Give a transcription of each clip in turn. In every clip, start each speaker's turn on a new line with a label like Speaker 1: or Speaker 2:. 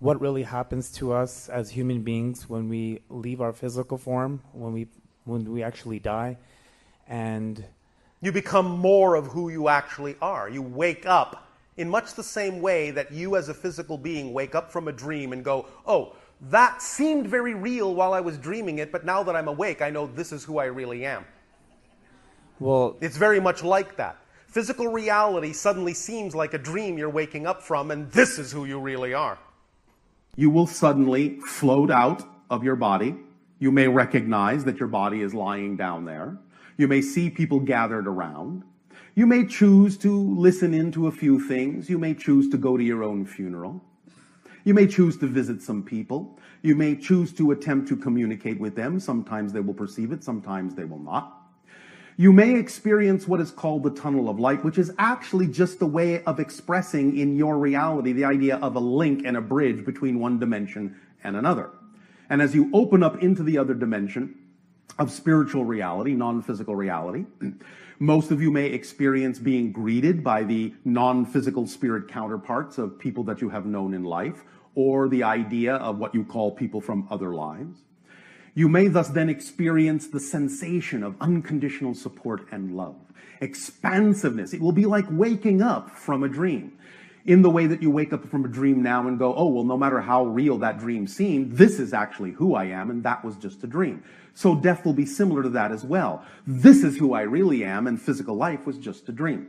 Speaker 1: what really happens to us as human beings when we leave our physical form, when we actually die, and
Speaker 2: you become more of who you actually are. You wake up in much the same way that you as a physical being wake up from a dream and go, oh, that seemed very real while I was dreaming it, but now that I'm awake, I know this is who I really am.
Speaker 1: Well,
Speaker 2: it's very much like that. Physical reality suddenly seems like a dream you're waking up from, and this is who you really are.
Speaker 3: You will suddenly float out of your body. You may recognize that your body is lying down there. You may see people gathered around. You may choose to listen into a few things. You may choose to go to your own funeral. You may choose to visit some people. You may choose to attempt to communicate with them. Sometimes they will perceive it, sometimes they will not. You may experience what is called the tunnel of light, which is actually just a way of expressing in your reality the idea of a link and a bridge between one dimension and another. And as you open up into the other dimension of spiritual reality, non-physical reality, most of you may experience being greeted by the non-physical spirit counterparts of people that you have known in life, or the idea of what you call people from other lives. You may thus then experience the sensation of unconditional support and love, expansiveness. It will be like waking up from a dream, in the way that you wake up from a dream now and go, oh, well, no matter how real that dream seemed, this is actually who I am, and that was just a dream. So death will be similar to that as well. This is who I really am, and physical life was just a dream.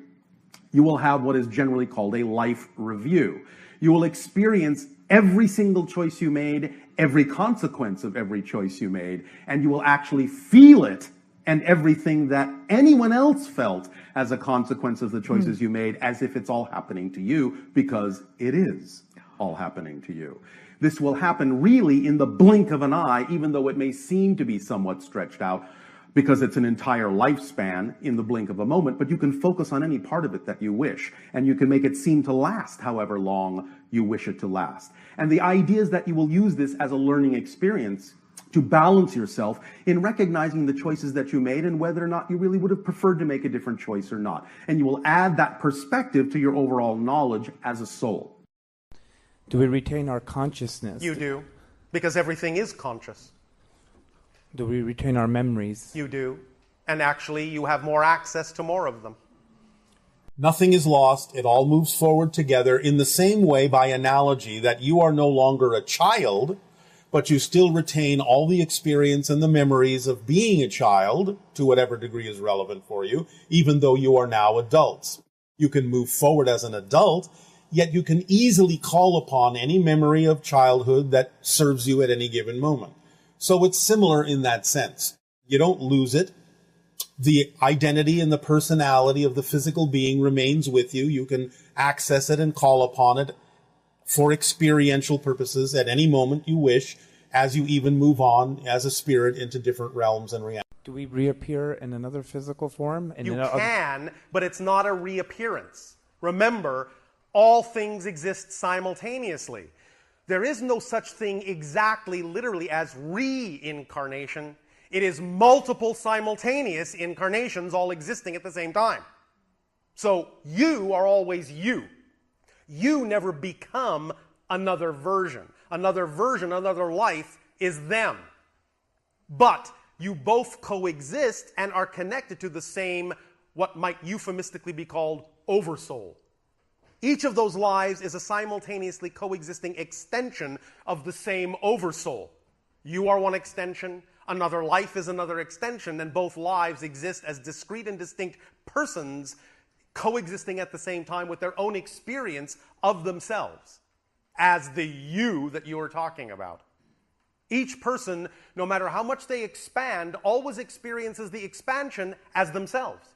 Speaker 3: You will have what is generally called a life review. You will experience every single choice you made, every consequence of every choice you made, and you will actually feel it and everything that anyone else felt as a consequence of the choices you made, as if it's all happening to you, because it is all happening to you. This will happen really in the blink of an eye, even though it may seem to be somewhat stretched out, because it's an entire lifespan in the blink of a moment, but you can focus on any part of it that you wish, and you can make it seem to last however long you wish it to last. And the idea is that you will use this as a learning experience to balance yourself in recognizing the choices that you made and whether or not you really would have preferred to make a different choice or not. And you will add that perspective to your overall knowledge as a soul.
Speaker 1: Do we retain our consciousness?
Speaker 2: You do, because everything is conscious.
Speaker 1: Do we retain our memories?
Speaker 2: You do. And actually, you have more access to more of them.
Speaker 4: Nothing is lost. It all moves forward together in the same way, by analogy, that you are no longer a child, but you still retain all the experience and the memories of being a child, to whatever degree is relevant for you, even though you are now adults. You can move forward as an adult, yet you can easily call upon any memory of childhood that serves you at any given moment. So it's similar in that sense. You don't lose it. The identity and the personality of the physical being remains with you. You can access it and call upon it for experiential purposes at any moment you wish, as you even move on as a spirit into different realms and realities.
Speaker 1: Do we reappear in another physical form?
Speaker 2: You can, but it's not a reappearance. Remember, all things exist simultaneously. There is no such thing exactly, literally, as reincarnation. It is multiple simultaneous incarnations all existing at the same time. So you are always you. You never become another version. Another version, another life is them. But you both coexist and are connected to the same, what might euphemistically be called, oversoul. Each of those lives is a simultaneously coexisting extension of the same oversoul. You are one extension, another life is another extension, and both lives exist as discrete and distinct persons coexisting at the same time with their own experience of themselves as the you that you are talking about. Each person, no matter how much they expand, always experiences the expansion as themselves.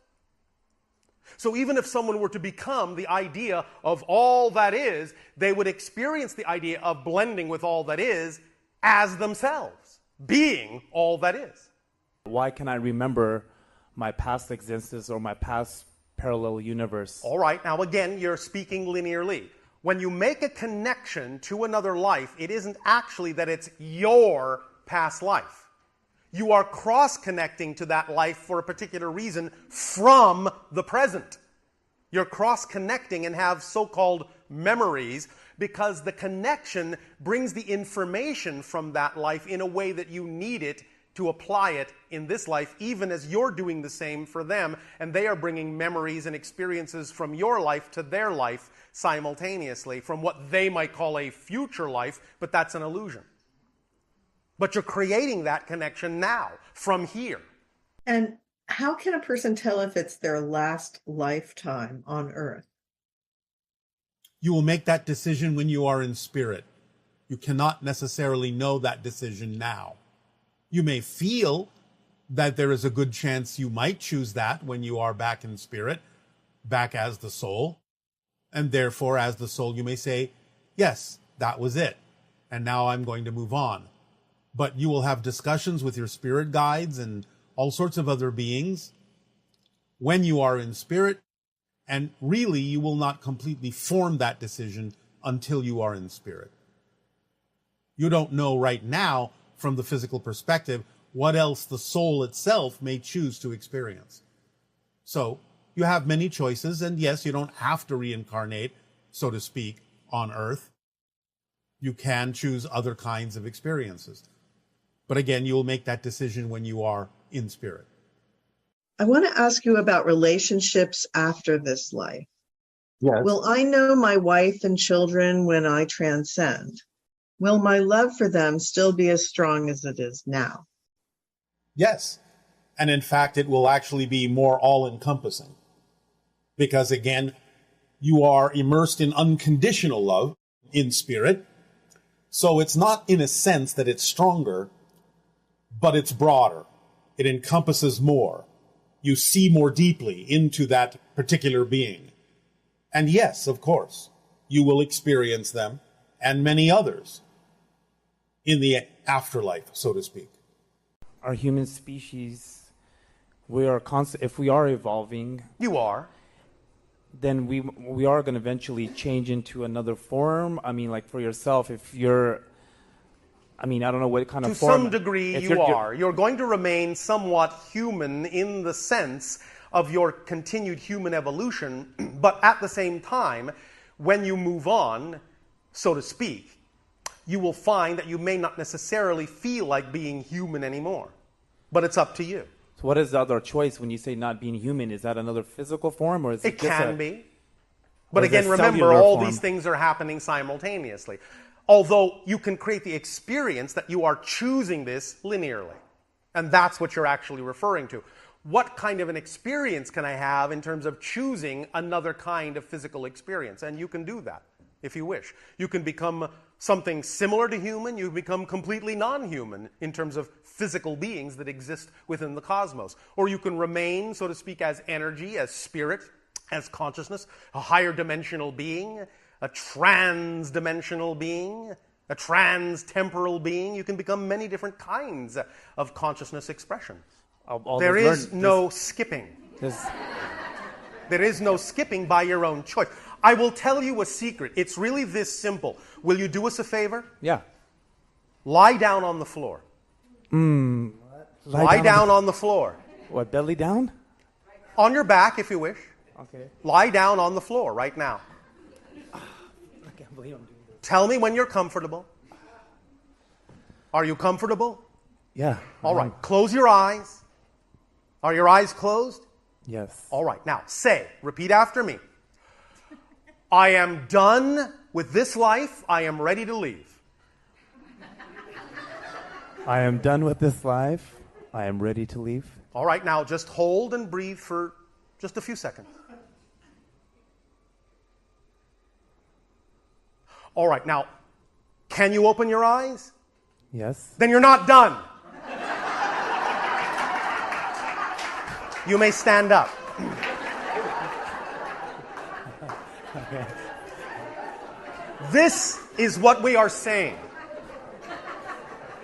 Speaker 2: So even if someone were to become the idea of all that is, they would experience the idea of blending with all that is as themselves, being all that is.
Speaker 1: Why can I remember my past existence or my past parallel universe?
Speaker 2: All right, now again, you're speaking linearly. When you make a connection to another life, it isn't actually that it's your past life. You are cross-connecting to that life for a particular reason from the present. You're cross-connecting and have so-called memories because the connection brings the information from that life in a way that you need it to apply it in this life, even as you're doing the same for them, and they are bringing memories and experiences from your life to their life simultaneously, from what they might call a future life, but that's an illusion. But you're creating that connection now, from here.
Speaker 5: And how can a person tell if it's their last lifetime on Earth?
Speaker 4: You will make that decision when you are in spirit. You cannot necessarily know that decision now. You may feel that there is a good chance you might choose that when you are back in spirit, back as the soul. And therefore, as the soul, you may say, yes, that was it. And now I'm going to move on. But you will have discussions with your spirit guides and all sorts of other beings when you are in spirit. And really, you will not completely form that decision until you are in spirit. You don't know right now, from the physical perspective, what else the soul itself may choose to experience. So you have many choices, and yes, you don't have to reincarnate, so to speak, on Earth. You can choose other kinds of experiences. But again, you will make that decision when you are in spirit.
Speaker 5: I want to ask you about relationships after this life.
Speaker 3: Yes.
Speaker 5: Will I know my wife and children when I transcend? Will my love for them still be as strong as it is now?
Speaker 4: Yes. And in fact, it will actually be more all-encompassing. Because again, you are immersed in unconditional love in spirit. So it's not in a sense that it's stronger, but it's broader. It encompasses more. You see more deeply into that particular being. And yes, of course, you will experience them and many others in the afterlife, so to speak.
Speaker 1: Our human species, we are if we are evolving,
Speaker 2: You are.
Speaker 1: then we are going to eventually change into another form. I mean, like for yourself, if you're, I mean, I don't know what kind
Speaker 2: To
Speaker 1: of form.
Speaker 2: some degree,
Speaker 1: if
Speaker 2: you are. You're going to remain somewhat human in the sense of your continued human evolution, but at the same time, when you move on, so to speak, you will find that you may not necessarily feel like being human anymore. But it's up to you.
Speaker 1: So what is the other choice when you say not being human? Is that another physical form, or is it
Speaker 2: It
Speaker 1: just
Speaker 2: can be. But
Speaker 1: is it
Speaker 2: again, remember,
Speaker 1: cellular
Speaker 2: all
Speaker 1: form?
Speaker 2: these things are happening simultaneously. Although you can create the experience that you are choosing this linearly. And that's what you're actually referring to. What kind of an experience can I have in terms of choosing another kind of physical experience? And you can do that if you wish. You can become something similar to human. You become completely non-human in terms of physical beings that exist within the cosmos. Or you can remain, so to speak, as energy, as spirit, as consciousness, a higher dimensional being, a trans-dimensional being, a trans-temporal being. You can become many different kinds of consciousness expression. There is no skipping. There is no skipping by your own choice. I will tell you a secret. It's really this simple. Will you do us a favor?
Speaker 1: Yeah.
Speaker 2: Lie down on the floor. Lie down on the floor.
Speaker 1: What, belly down?
Speaker 2: On your back, if you wish.
Speaker 1: Okay.
Speaker 2: Lie down on the floor right now.
Speaker 1: I can't believe I'm doing this.
Speaker 2: Tell me when you're comfortable. Are you comfortable?
Speaker 1: Yeah.
Speaker 2: All right. Close your eyes. Are your eyes closed?
Speaker 1: Yes.
Speaker 2: All right. Now, repeat after me. I am done with this life. I am ready to leave.
Speaker 1: I am done with this life. I am ready to leave.
Speaker 2: All right. Now, just hold and breathe for just a few seconds. All right. Now, can you open your eyes?
Speaker 1: Yes.
Speaker 2: Then you're not done. You may stand up. This is what we are saying.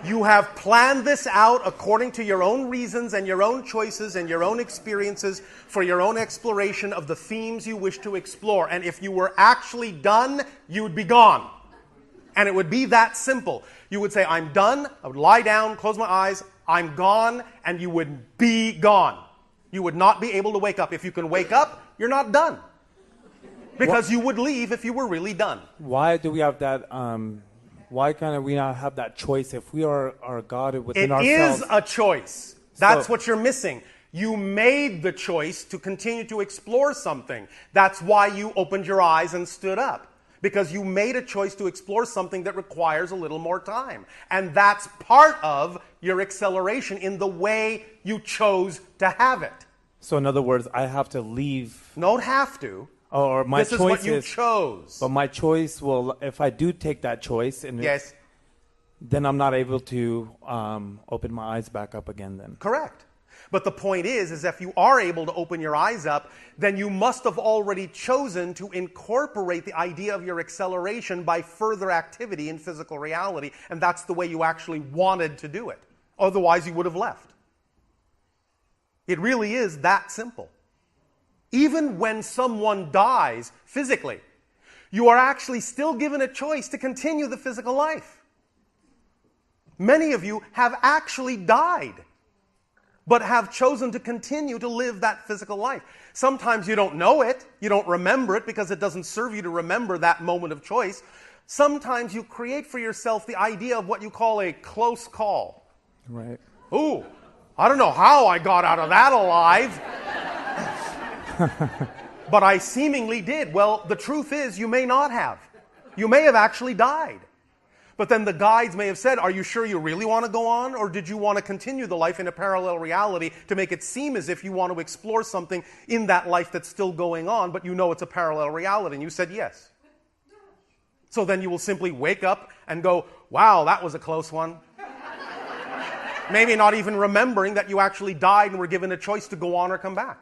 Speaker 2: You have planned this out according to your own reasons and your own choices and your own experiences for your own exploration of the themes you wish to explore. And if you were actually done, you would be gone. And it would be that simple. You would say, I'm done. I would lie down, close my eyes. I'm gone. And you would be gone. You would not be able to wake up. If you can wake up, you're not done. Because you would leave if you were really done.
Speaker 1: Why do we have that? Why can't we not have that choice if we are God within ourselves?
Speaker 2: It is a choice. That's
Speaker 1: So-
Speaker 2: what you're missing. You made the choice to continue to explore something. That's why you opened your eyes and stood up. Because you made a choice to explore something that requires a little more time. And that's part of your acceleration in the way you chose to have it.
Speaker 1: So in other words, I have to leave,
Speaker 2: Don't have to.
Speaker 1: or my
Speaker 2: This is
Speaker 1: choice
Speaker 2: what you chose.
Speaker 1: But my choice will, if I do take that choice, and
Speaker 2: Yes,
Speaker 1: then I'm not able to open my eyes back up again. Then
Speaker 2: correct. But the point is if you are able to open your eyes up, then you must have already chosen to incorporate the idea of your acceleration by further activity in physical reality, and that's the way you actually wanted to do it. Otherwise, you would have left. It really is that simple. Even when someone dies physically, you are actually still given a choice to continue the physical life. Many of you have actually died, but have chosen to continue to live that physical life. Sometimes you don't know it, you don't remember it because it doesn't serve you to remember that moment of choice. Sometimes you create for yourself the idea of what you call a close call.
Speaker 1: right.
Speaker 2: Ooh, I don't know how I got out of that alive. But I seemingly did. Well, the truth is you may not have. You may have actually died. But then the guides may have said, are you sure you really want to go on? Or did you want to continue the life in a parallel reality to make it seem as if you want to explore something in that life that's still going on, but you know it's a parallel reality? And you said yes. So then you will simply wake up and go, wow, that was a close one. Maybe not even remembering that you actually died and were given a choice to go on or come back.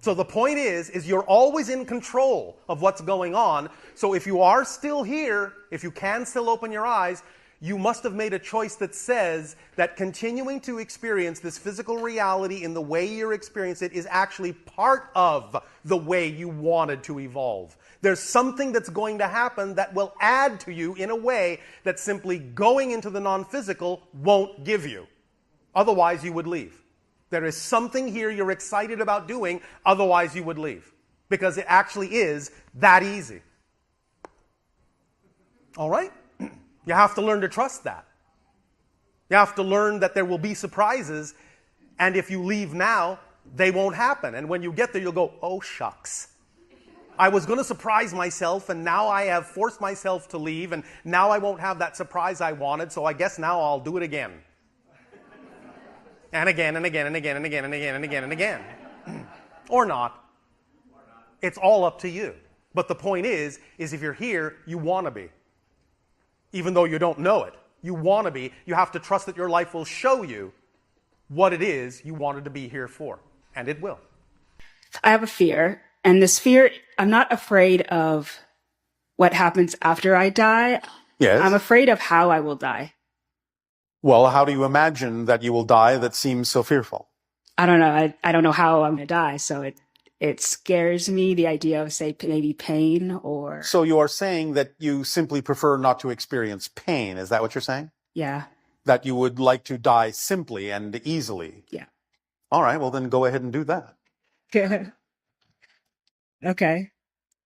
Speaker 2: So the point is you're always in control of what's going on. So if you are still here, if you can still open your eyes, you must have made a choice that says that continuing to experience this physical reality in the way you're experiencing it is actually part of the way you wanted to evolve. There's something that's going to happen that will add to you in a way that simply going into the non-physical won't give you. Otherwise, you would leave. There is something here you're excited about doing, otherwise you would leave. Because it actually is that easy. All right? You have to learn to trust that. You have to learn that there will be surprises, and if you leave now, they won't happen. And when you get there, you'll go, oh, shucks. I was going to surprise myself, and now I have forced myself to leave, and now I won't have that surprise I wanted, so I guess now I'll do it again. And again, and again, and again, and again, and again, and again, and again. Or not. It's all up to you. But the point is if you're here, you want to be. Even though you don't know it. You want to be. You have to trust that your life will show you what it is you wanted to be here for. And it will.
Speaker 6: I have a fear. And this fear, I'm not afraid of what happens after I die.
Speaker 4: Yes.
Speaker 6: I'm afraid of how I will die.
Speaker 4: Well, how do you imagine that you will die that seems so fearful?
Speaker 6: I don't know. I don't know how I'm going to die. So it scares me, the idea of, say, maybe pain or...
Speaker 4: So you are saying that you simply prefer not to experience pain. Is that what you're saying?
Speaker 6: Yeah.
Speaker 4: That you would like to die simply and easily?
Speaker 6: Yeah.
Speaker 4: All right, well then go ahead and do that.
Speaker 6: Okay.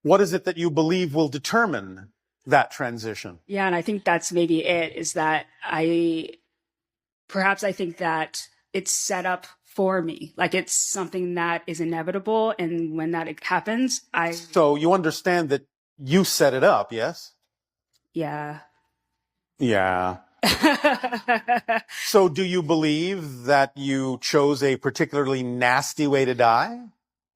Speaker 4: What is it that you believe will determine that transition?
Speaker 6: Yeah, and I think that's maybe it, is that I think that it's set up for me. Like it's something that is inevitable, and when that happens,
Speaker 4: So you understand that you set it up, yes?
Speaker 6: Yeah.
Speaker 4: Yeah. So do you believe that you chose a particularly nasty way to die?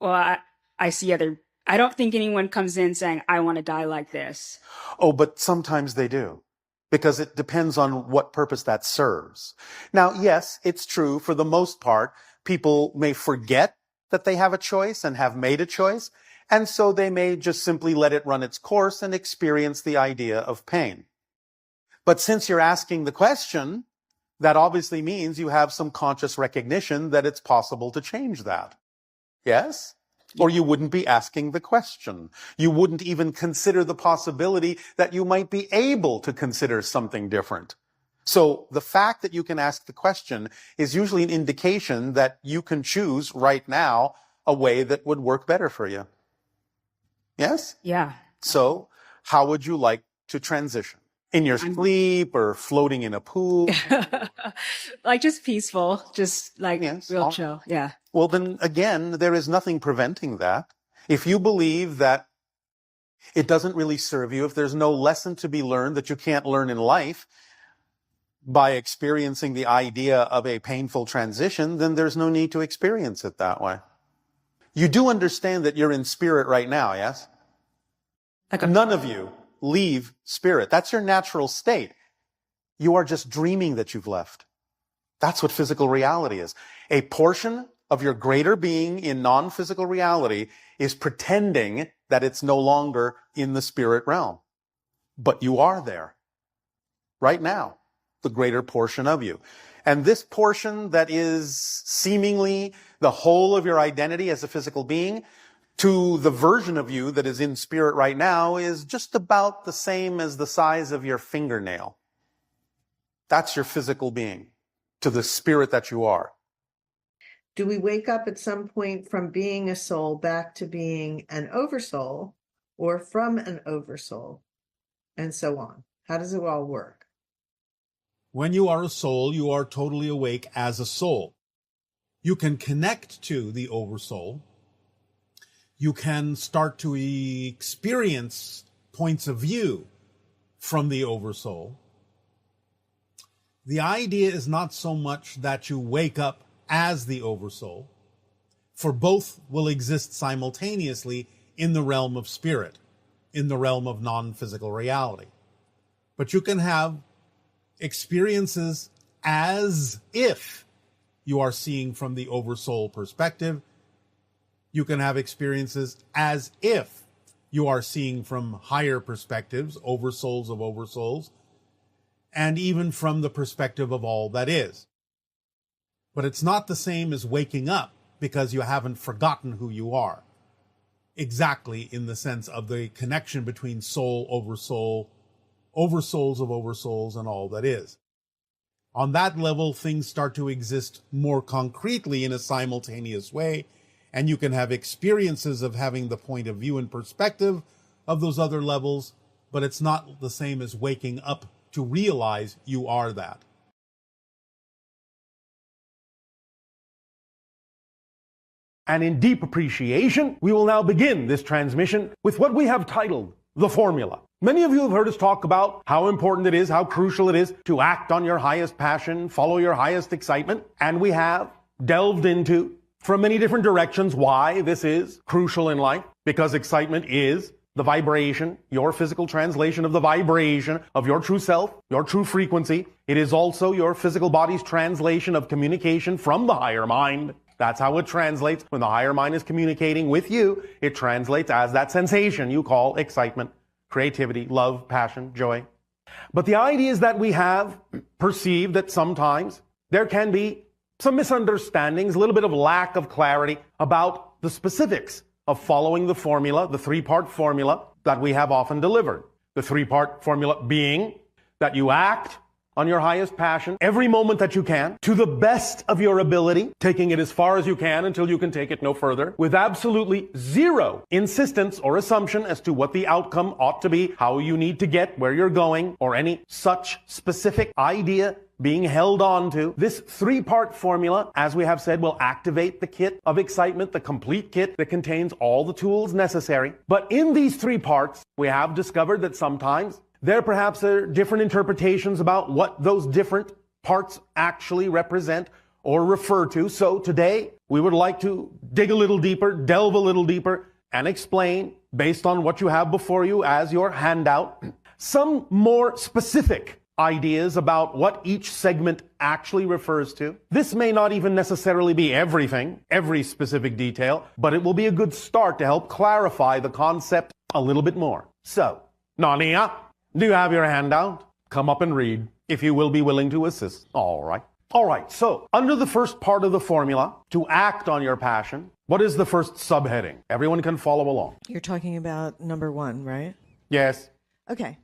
Speaker 6: Well, I see I don't think anyone comes in saying, I want to die like this.
Speaker 4: Oh, but sometimes they do. Because it depends on what purpose that serves. Now, yes, it's true. For the most part, people may forget that they have a choice and have made a choice. And so they may just simply let it run its course and experience the idea of pain. But since you're asking the question, that obviously means you have some conscious recognition that it's possible to change that. Yes? Or you wouldn't be asking the question. You wouldn't even consider the possibility that you might be able to consider something different. So the fact that you can ask the question is usually an indication that you can choose right now a way that would work better for you. Yes?
Speaker 6: Yeah.
Speaker 4: So how would you like to transition? In your sleep or floating in a pool?
Speaker 6: Like just peaceful, just like
Speaker 4: Yes,
Speaker 6: real
Speaker 4: all
Speaker 6: chill. Yeah.
Speaker 4: Well, then again, there is nothing preventing that. If you believe that it doesn't really serve you, if there's no lesson to be learned that you can't learn in life by experiencing the idea of a painful transition, then there's no need to experience it that way. You do understand that you're in spirit right now, yes? None of you leave spirit. That's your natural state. You are just dreaming that you've left. That's what physical reality is. A portion of your greater being in non-physical reality is pretending that it's no longer in the spirit realm. But you are there right now, the greater portion of you. And this portion that is seemingly the whole of your identity as a physical being, to the version of you that is in spirit right now, is just about the same as the size of your fingernail. That's your physical being, to the spirit that you are.
Speaker 5: Do we wake up at some point from being a soul back to being an oversoul, or from an oversoul, and so on? How does it all work?
Speaker 4: When you are a soul, you are totally awake as a soul. You can connect to the oversoul. You can start to experience points of view from the oversoul. The idea is not so much that you wake up as the oversoul, for both will exist simultaneously in the realm of spirit, in the realm of non-physical reality. But you can have experiences as if you are seeing from the oversoul perspective. You can have experiences as if you are seeing from higher perspectives, oversouls of oversouls, and even from the perspective of all that is. But it's not the same as waking up because you haven't forgotten who you are. Exactly in the sense of the connection between soul, oversouls of oversouls, and all that is. On that level, things start to exist more concretely in a simultaneous way, and you can have experiences of having the point of view and perspective of those other levels, but it's not the same as waking up to realize you are that.
Speaker 7: And in deep appreciation, we will now begin this transmission with what we have titled The Formula. Many of you have heard us talk about how important it is, how crucial it is to act on your highest passion, follow your highest excitement, and we have delved into, from many different directions, why this is crucial in life, because excitement is the vibration, your physical translation of the vibration of your true self, your true frequency. It is also your physical body's translation of communication from the higher mind. That's how it translates. When the higher mind is communicating with you, it translates as that sensation you call excitement, creativity, love, passion, joy. But the idea is that we have perceived that sometimes there can be some misunderstandings, a little bit of lack of clarity about the specifics of following the formula, the three-part formula that we have often delivered. The three-part formula being that you act on your highest passion every moment that you can, to the best of your ability, taking it as far as you can until you can take it no further, with absolutely zero insistence or assumption as to what the outcome ought to be, how you need to get where you're going, or any such specific idea being held on to. This three-part formula, as we have said, will activate the kit of excitement, the complete kit that contains all the tools necessary. But in these three parts, we have discovered that sometimes there perhaps are different interpretations about what those different parts actually represent or refer to. So today, we would like to dig a little deeper, delve a little deeper, and explain, based on what you have before you as your handout, some more specific ideas about what each segment actually refers to. This may not even necessarily be everything, every specific detail, but it will be a good start to help clarify the concept a little bit more. So, Nania, do you have your handout? Come up and read, if you will be willing to assist. All right. All right, so under the first part of the formula, to act on your passion, what is the first subheading? Everyone can follow along.
Speaker 8: You're talking about number 1, right?
Speaker 7: Yes.
Speaker 8: Okay.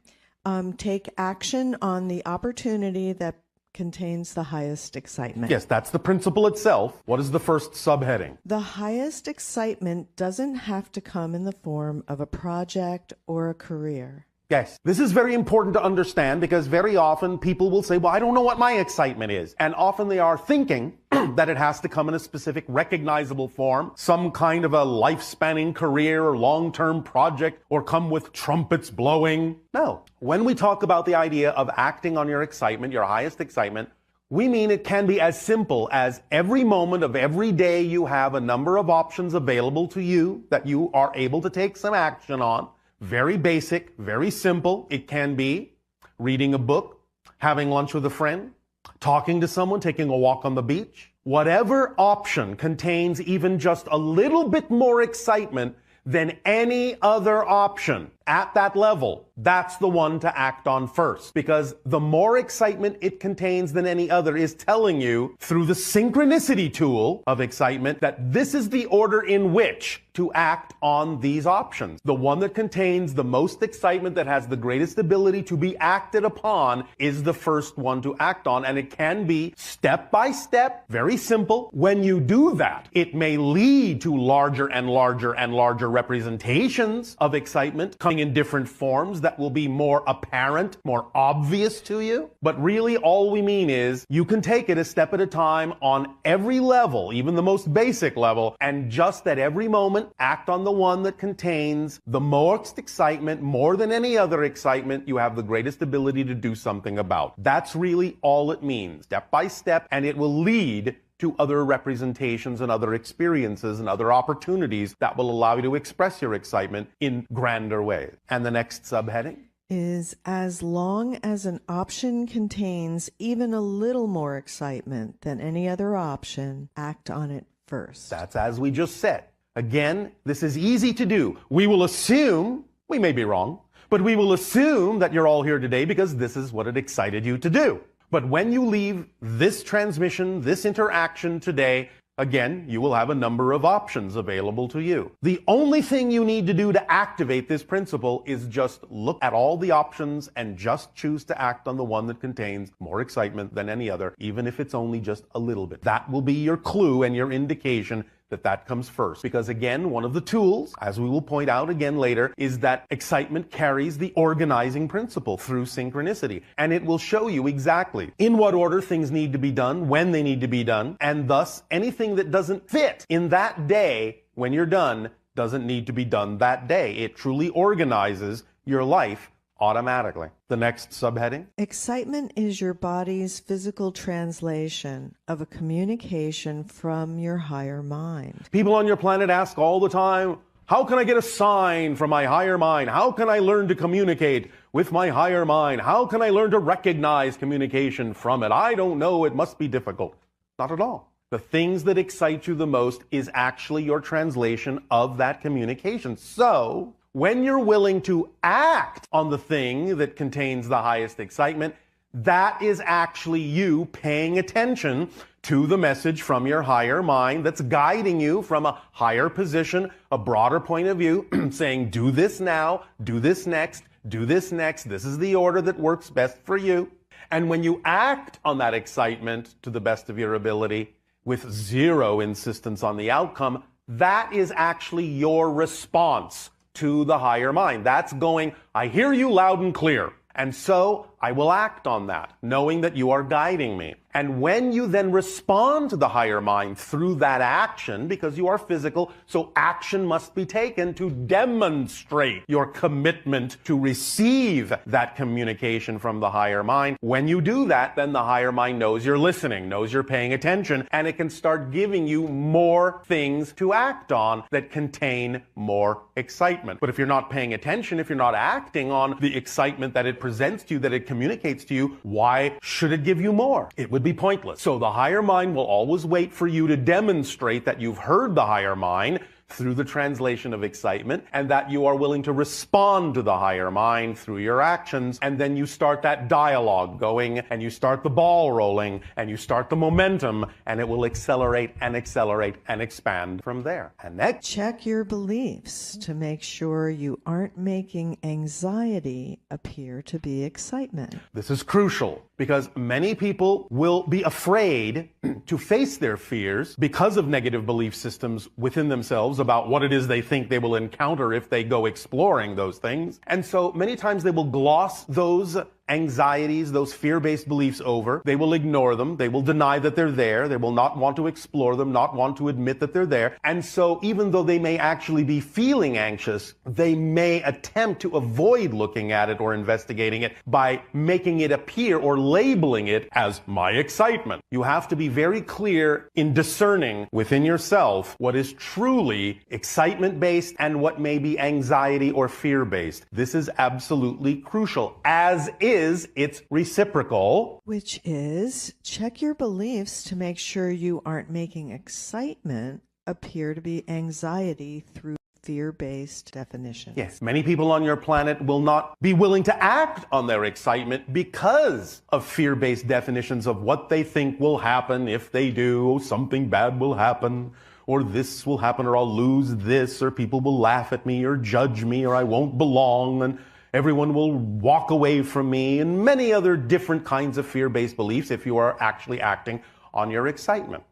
Speaker 8: Take action on the opportunity that contains the highest excitement.
Speaker 7: Yes, that's the principle itself. What is the first subheading?
Speaker 8: The highest excitement doesn't have to come in the form of a project or a career.
Speaker 7: Yes, this is very important to understand because very often people will say, well, I don't know what my excitement is. And often they are thinking that it has to come in a specific recognizable form, some kind of a life-spanning career or long-term project, or come with trumpets blowing. No. When we talk about the idea of acting on your excitement, your highest excitement, we mean it can be as simple as every moment of every day you have a number of options available to you that you are able to take some action on. Very basic, very simple. It can be reading a book, having lunch with a friend, talking to someone, taking a walk on the beach. Whatever option contains even just a little bit more excitement than any other option at that level, that's the one to act on first. Because the more excitement it contains than any other is telling you through the synchronicity tool of excitement that this is the order in which to act on these options. The one that contains the most excitement, that has the greatest ability to be acted upon, is the first one to act on. And it can be step by step, very simple. When you do that, it may lead to larger and larger and larger representations of excitement coming in different forms that will be more apparent, more obvious to you. But really all we mean is you can take it a step at a time on every level, even the most basic level, and just at every moment act on the one that contains the most excitement, more than any other excitement you have the greatest ability to do something about. That's really all it means, step by step, and it will lead to other representations and other experiences and other opportunities that will allow you to express your excitement in grander ways. And the next subheading
Speaker 8: is as long as an option contains even a little more excitement than any other option, act on it first.
Speaker 7: That's as we just said. Again, this is easy to do. We will assume, we may be wrong, but we will assume that you're all here today because this is what it excited you to do. But when you leave this transmission, this interaction today, again, you will have a number of options available to you. The only thing you need to do to activate this principle is just look at all the options and just choose to act on the one that contains more excitement than any other, even if it's only just a little bit. That will be your clue and your indication that comes first. Because again, one of the tools, as we will point out again later, is that excitement carries the organizing principle through synchronicity. And it will show you exactly in what order things need to be done, when they need to be done, and thus anything that doesn't fit in that day when you're done doesn't need to be done that day. It truly organizes your life automatically. The next subheading.
Speaker 8: Excitement is your body's physical translation of a communication from your higher mind.
Speaker 7: People on your planet ask all the time, how can I get a sign from my higher mind? How can I learn to communicate with my higher mind? How can I learn to recognize communication from it? I don't know, it must be difficult. Not at all. The things that excite you the most is actually your translation of that communication. So, when you're willing to act on the thing that contains the highest excitement, that is actually you paying attention to the message from your higher mind that's guiding you from a higher position, a broader point of view, saying, do this now, do this next, do this next. This is the order that works best for you. And when you act on that excitement to the best of your ability, with zero insistence on the outcome, that is actually your response to the higher mind. That's going, I hear you loud and clear, and so I will act on that, knowing that you are guiding me. And when you then respond to the higher mind through that action, because you are physical, so action must be taken to demonstrate your commitment to receive that communication from the higher mind. When you do that, then the higher mind knows you're listening, knows you're paying attention, and it can start giving you more things to act on that contain more excitement. But if you're not paying attention, if you're not acting on the excitement that it presents to you, that it communicates to you, why should it give you more? It would be pointless. So the higher mind will always wait for you to demonstrate that you've heard the higher mind through the translation of excitement, and that you are willing to respond to the higher mind through your actions, and then you start that dialogue going, and you start the ball rolling, and you start the momentum, and it will accelerate and accelerate and expand from there. And next,
Speaker 8: check your beliefs to make sure you aren't making anxiety appear to be excitement.
Speaker 7: this is crucial, because many people will be afraid to face their fears because of negative belief systems within themselves about what it is they think they will encounter if they go exploring those things. And so many times they will gloss those anxieties, those fear-based beliefs over. They will ignore them. They will deny that they're there. They will not want to explore them, not want to admit that they're there. And so even though they may actually be feeling anxious, they may attempt to avoid looking at it or investigating it by making it appear or labeling it as my excitement. You have to be very clear in discerning within yourself what is truly excitement-based and what may be anxiety or fear-based. This is absolutely crucial, as is its reciprocal,
Speaker 8: Which is, check your beliefs to make sure you aren't making excitement appear to be anxiety through fear-based definitions.
Speaker 7: Yes, many people on your planet will not be willing to act on their excitement because of fear-based definitions of what they think will happen if they do. Something bad will happen, or this will happen, or I'll lose this, or people will laugh at me, or judge me, or I won't belong, and everyone will walk away from me, and many other different kinds of fear-based beliefs if you are actually acting on your excitement.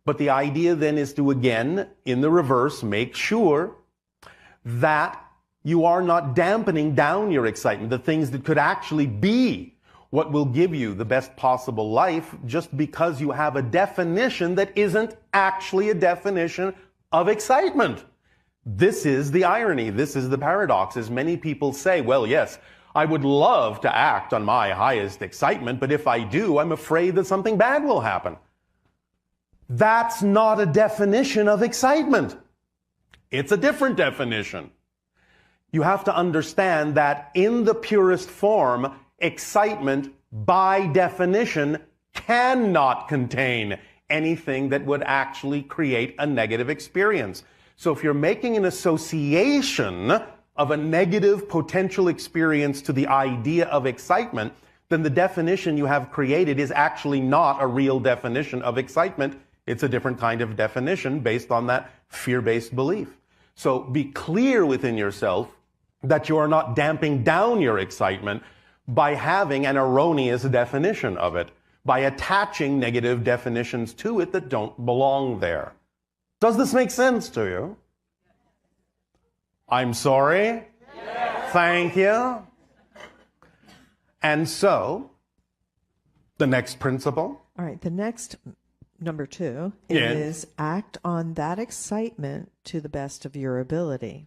Speaker 7: But the idea then is to, again, in the reverse, make sure that you are not dampening down your excitement, the things that could actually be what will give you the best possible life, just because you have a definition that isn't actually a definition of excitement. This is the irony. This is the paradox, as many people say, well, yes, I would love to act on my highest excitement, but if I do, I'm afraid that something bad will happen. That's not a definition of excitement. It's a different definition. You have to understand that in the purest form, excitement, by definition, cannot contain anything that would actually create a negative experience. So if you're making an association of a negative potential experience to the idea of excitement, then the definition you have created is actually not a real definition of excitement. It's a different kind of definition based on that fear-based belief. So be clear within yourself that you are not damping down your excitement by having an erroneous definition of it, by attaching negative definitions to it that don't belong there. Does this make sense to you? I'm sorry? Yes. Thank you. And so, the next principle?
Speaker 8: All right, the next, number 2,
Speaker 7: Yes.
Speaker 8: is act on that excitement to the best of your ability.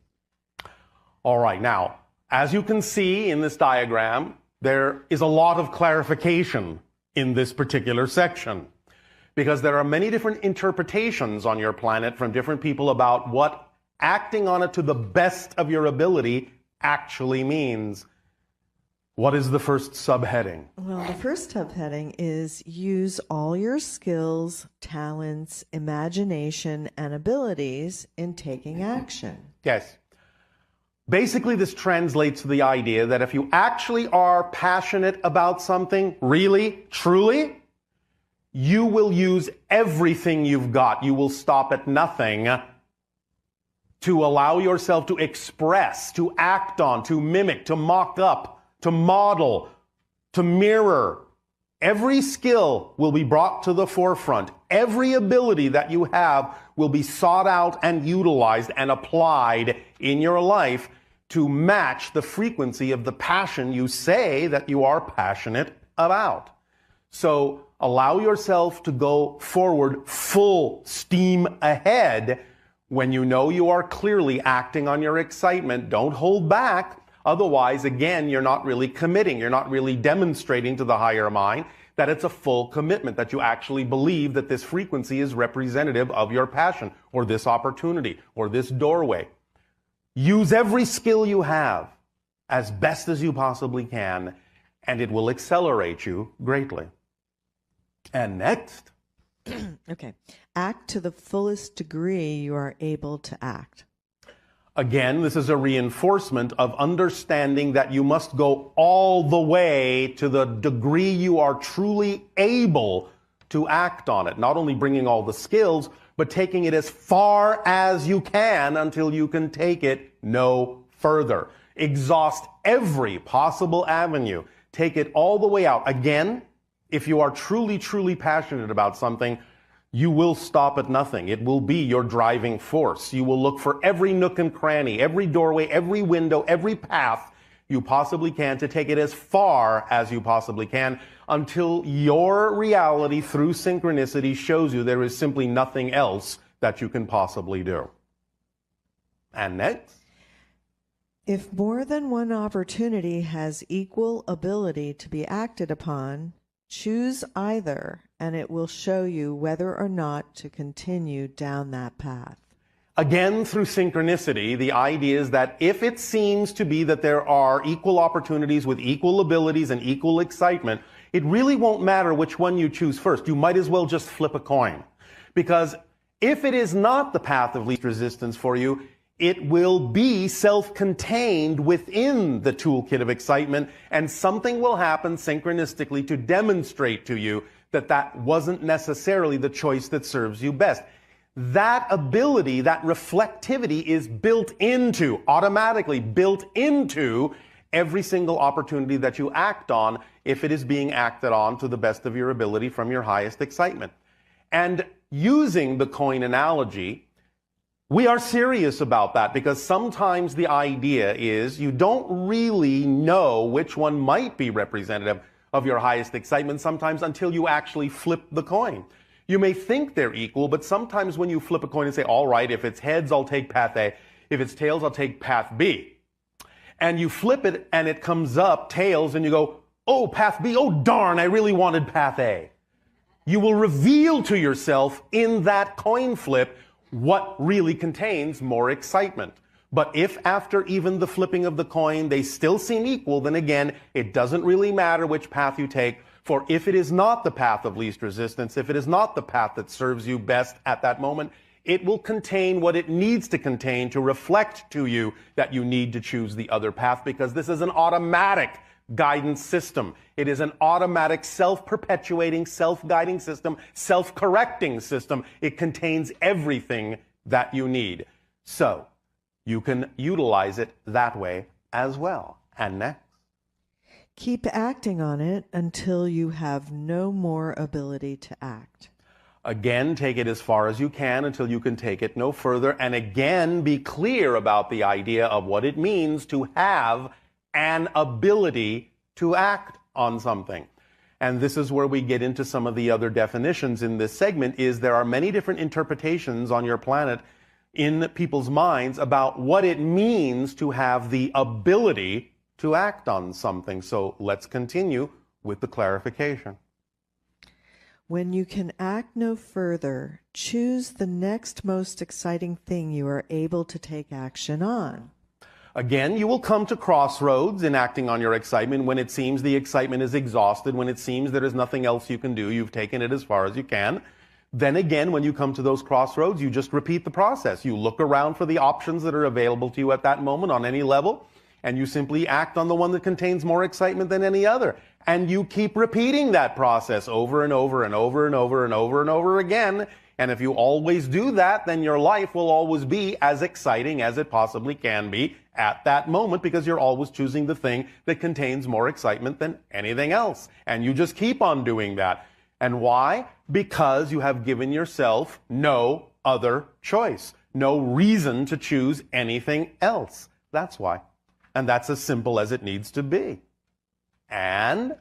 Speaker 7: All right, now, as you can see in this diagram, there is a lot of clarification in this particular section, because there are many different interpretations on your planet from different people about what acting on it to the best of your ability actually means. What is the first subheading?
Speaker 8: Well, the first subheading is use all your skills, talents, imagination, and abilities in taking action.
Speaker 7: Yes. Basically, this translates to the idea that if you actually are passionate about something, really, truly, you will use everything you've got. You will stop at nothing to allow yourself to express, to act on, to mimic, to mock up, to model, to mirror. Every skill will be brought to the forefront. Every ability that you have will be sought out and utilized and applied in your life to match the frequency of the passion you say that you are passionate about. So allow yourself to go forward full steam ahead when you know you are clearly acting on your excitement. Don't hold back. Otherwise, again, you're not really committing. You're not really demonstrating to the higher mind that it's a full commitment, that you actually believe that this frequency is representative of your passion, or this opportunity, or this doorway. Use every skill you have as best as you possibly can, and it will accelerate you greatly. And next,
Speaker 8: Okay. Act to the fullest degree you are able to act.
Speaker 7: Again, this is a reinforcement of understanding that you must go all the way to the degree you are truly able to act on it. Not only bringing all the skills, but taking it as far as you can until you can take it no further. Exhaust every possible avenue. Take it all the way out. Again, if you are truly, truly passionate about something, you will stop at nothing. It will be your driving force. You will look for every nook and cranny, every doorway, every window, every path you possibly can to take it as far as you possibly can until your reality through synchronicity shows you there is simply nothing else that you can possibly do. And next.
Speaker 8: If more than one opportunity has equal ability to be acted upon, choose either, and it will show you whether or not to continue down that path.
Speaker 7: Again, through synchronicity, the idea is that if it seems to be that there are equal opportunities with equal abilities and equal excitement, it really won't matter which one you choose first. You might as well just flip a coin. Because if it is not the path of least resistance for you, it will be self-contained within the toolkit of excitement, and something will happen synchronistically to demonstrate to you that that wasn't necessarily the choice that serves you best. That ability, that reflectivity is built into, automatically built into every single opportunity that you act on if it is being acted on to the best of your ability from your highest excitement. And using the coin analogy, we are serious about that because sometimes the idea is you don't really know which one might be representative of your highest excitement sometimes until you actually flip the coin. You may think they're equal, but sometimes when you flip a coin and say, all right, if it's heads, I'll take path A. If it's tails, I'll take path B. And you flip it and it comes up tails and you go, oh, path B, oh darn, I really wanted path A. You will reveal to yourself in that coin flip what really contains more excitement. But if after even the flipping of the coin, they still seem equal, then again, it doesn't really matter which path you take. For if it is not the path of least resistance, if it is not the path that serves you best at that moment, it will contain what it needs to contain to reflect to you that you need to choose the other path, because this is an automatic guidance system. It is an automatic self-perpetuating, self-guiding system, self-correcting system. It contains everything that you need. So you can utilize it that way as well. And next.
Speaker 8: Keep acting on it until you have no more ability to act.
Speaker 7: Again, take it as far as you can until you can take it no further. And again, be clear about the idea of what it means to have an ability to act on something. And this is where we get into some of the other definitions in this segment, is there are many different interpretations on your planet in people's minds about what it means to have the ability to act on something. So let's continue with the clarification.
Speaker 8: When you can act no further, choose the next most exciting thing you are able to take action on.
Speaker 7: Again, you will come to crossroads in acting on your excitement when it seems the excitement is exhausted, when it seems there is nothing else you can do, you've taken it as far as you can. Then again, when you come to those crossroads, you just repeat the process. You look around for the options that are available to you at that moment on any level, and you simply act on the one that contains more excitement than any other. And you keep repeating that process over and over and over and over and over and over again. And if you always do that, then your life will always be as exciting as it possibly can be at that moment, because you're always choosing the thing that contains more excitement than anything else. And you just keep on doing that. And why? Because you have given yourself no other choice, no reason to choose anything else. That's why. And that's as simple as it needs to be. And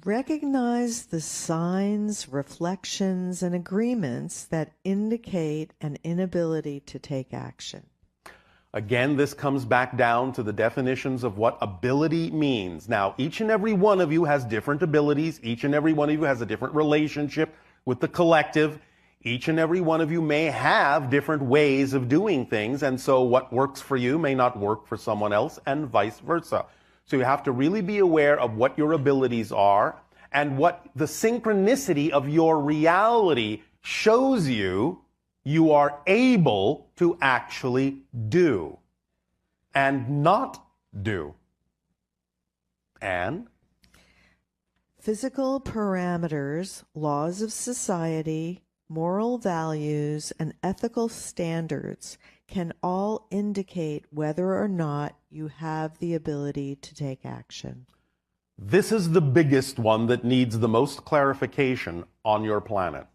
Speaker 8: recognize the signs, reflections, and agreements that indicate an inability to take action.
Speaker 7: again, this comes back down to the definitions of what ability means. Now, each and every one of you has different abilities. Each and every one of you has a different relationship with the collective. Each and every one of you may have different ways of doing things, and so what works for you may not work for someone else, and vice versa. So you have to really be aware of what your abilities are and what the synchronicity of your reality shows you, you are able to actually do and not do. And
Speaker 8: physical parameters, laws of society, moral values, and ethical standards can all indicate whether or not you have the ability to take action.
Speaker 7: this is the biggest one that needs the most clarification on your planet.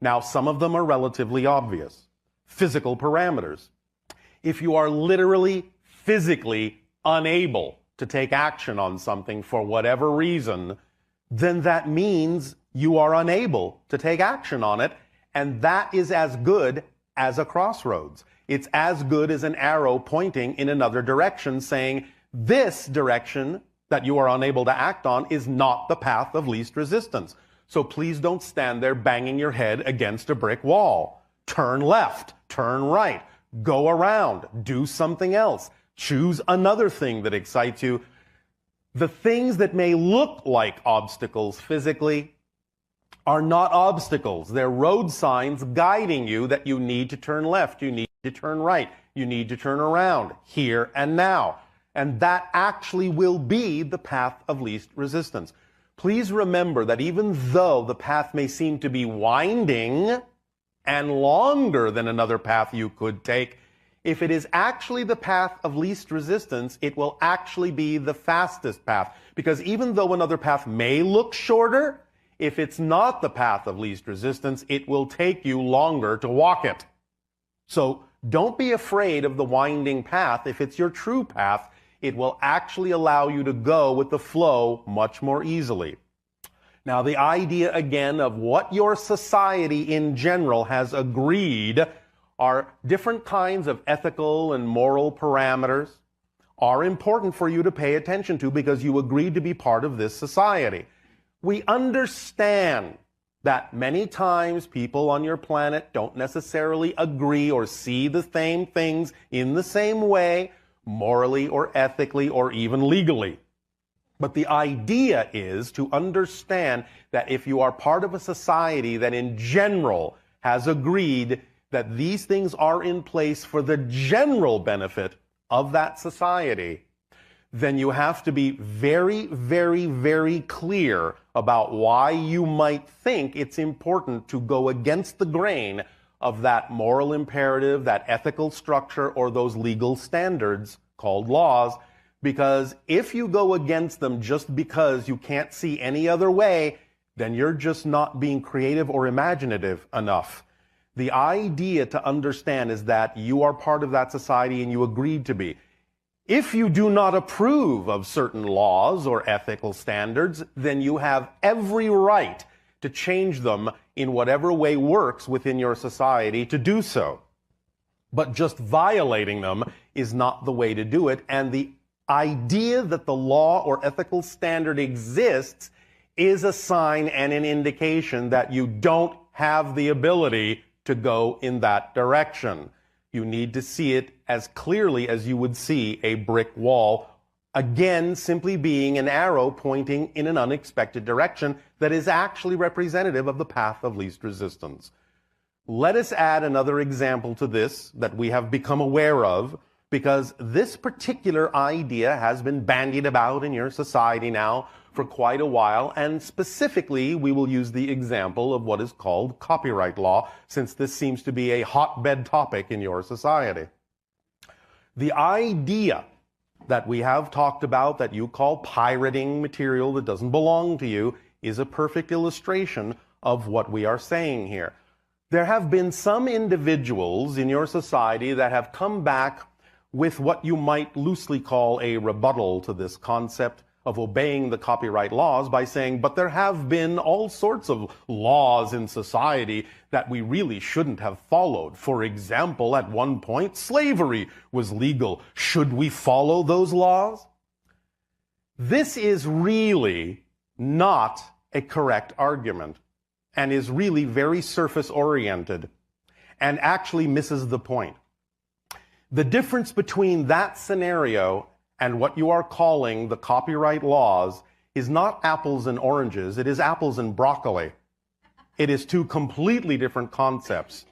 Speaker 7: Now, some of them are relatively obvious. Physical parameters. If you are literally physically unable to take action on something for whatever reason, then that means you are unable to take action on it, and that is as good as a crossroads. It's as good as an arrow pointing in another direction saying, this direction that you are unable to act on is not the path of least resistance. So please don't stand there banging your head against a brick wall. Turn left, turn right, go around, do something else. Choose another thing that excites you. The things that may look like obstacles physically are not obstacles. They're road signs guiding you that you need to turn left, you need to turn right, you need to turn around, here and now. And that actually will be the path of least resistance. Please remember that even though the path may seem to be winding and longer than another path you could take, if it is actually the path of least resistance, it will actually be the fastest path. Because even though another path may look shorter, if it's not the path of least resistance, it will take you longer to walk it. So don't be afraid of the winding path. If it's your true path, it will actually allow you to go with the flow much more easily. Now, the idea again of what your society in general has agreed are different kinds of ethical and moral parameters are important for you to pay attention to because you agreed to be part of this society. We understand that many times people on your planet don't necessarily agree or see the same things in the same way, morally or ethically or even legally. But the idea is to understand that if you are part of a society that in general has agreed that these things are in place for the general benefit of that society, then you have to be very, very, very clear about why you might think it's important to go against the grain of that moral imperative, that ethical structure, or those legal standards called laws, because if you go against them just because you can't see any other way, then you're just not being creative or imaginative enough. The idea to understand is that you are part of that society and you agreed to be. If you do not approve of certain laws or ethical standards, then you have every right to change them in whatever way works within your society to do so. But just violating them is not the way to do it. And the idea that the law or ethical standard exists is a sign and an indication that you don't have the ability to go in that direction. You need to see it as clearly as you would see a brick wall, again, simply being an arrow pointing in an unexpected direction that is actually representative of the path of least resistance. Let us add another example to this that we have become aware of, because this particular idea has been bandied about in your society now for quite a while, and specifically we will use the example of what is called copyright law, since this seems to be a hotbed topic in your society. The idea that we have talked about that you call pirating material that doesn't belong to you is a perfect illustration of what we are saying here. There have been some individuals in your society that have come back with what you might loosely call a rebuttal to this concept of obeying the copyright laws by saying, but there have been all sorts of laws in society that we really shouldn't have followed. For example, at one point, slavery was legal. Should we follow those laws? This is really not a correct argument and is really very surface-oriented and actually misses the point. The difference between that scenario and what you are calling the copyright laws is not apples and oranges, it is apples and broccoli. It is two completely different concepts.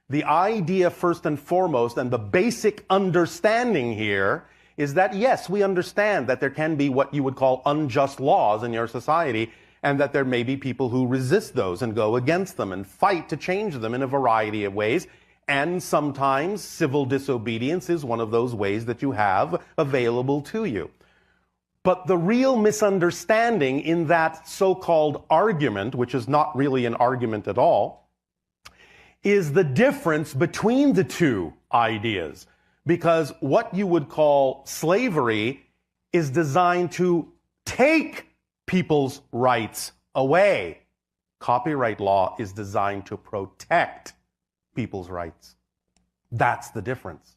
Speaker 7: The idea, first and foremost, and the basic understanding here is that, yes, we understand that there can be what you would call unjust laws in your society, and that there may be people who resist those and go against them and fight to change them in a variety of ways. And sometimes civil disobedience is one of those ways that you have available to you. But the real misunderstanding in that so-called argument, which is not really an argument at all, is the difference between the two ideas. Because what you would call slavery is designed to take people's rights away. Copyright law is designed to protect people's rights. That's the difference.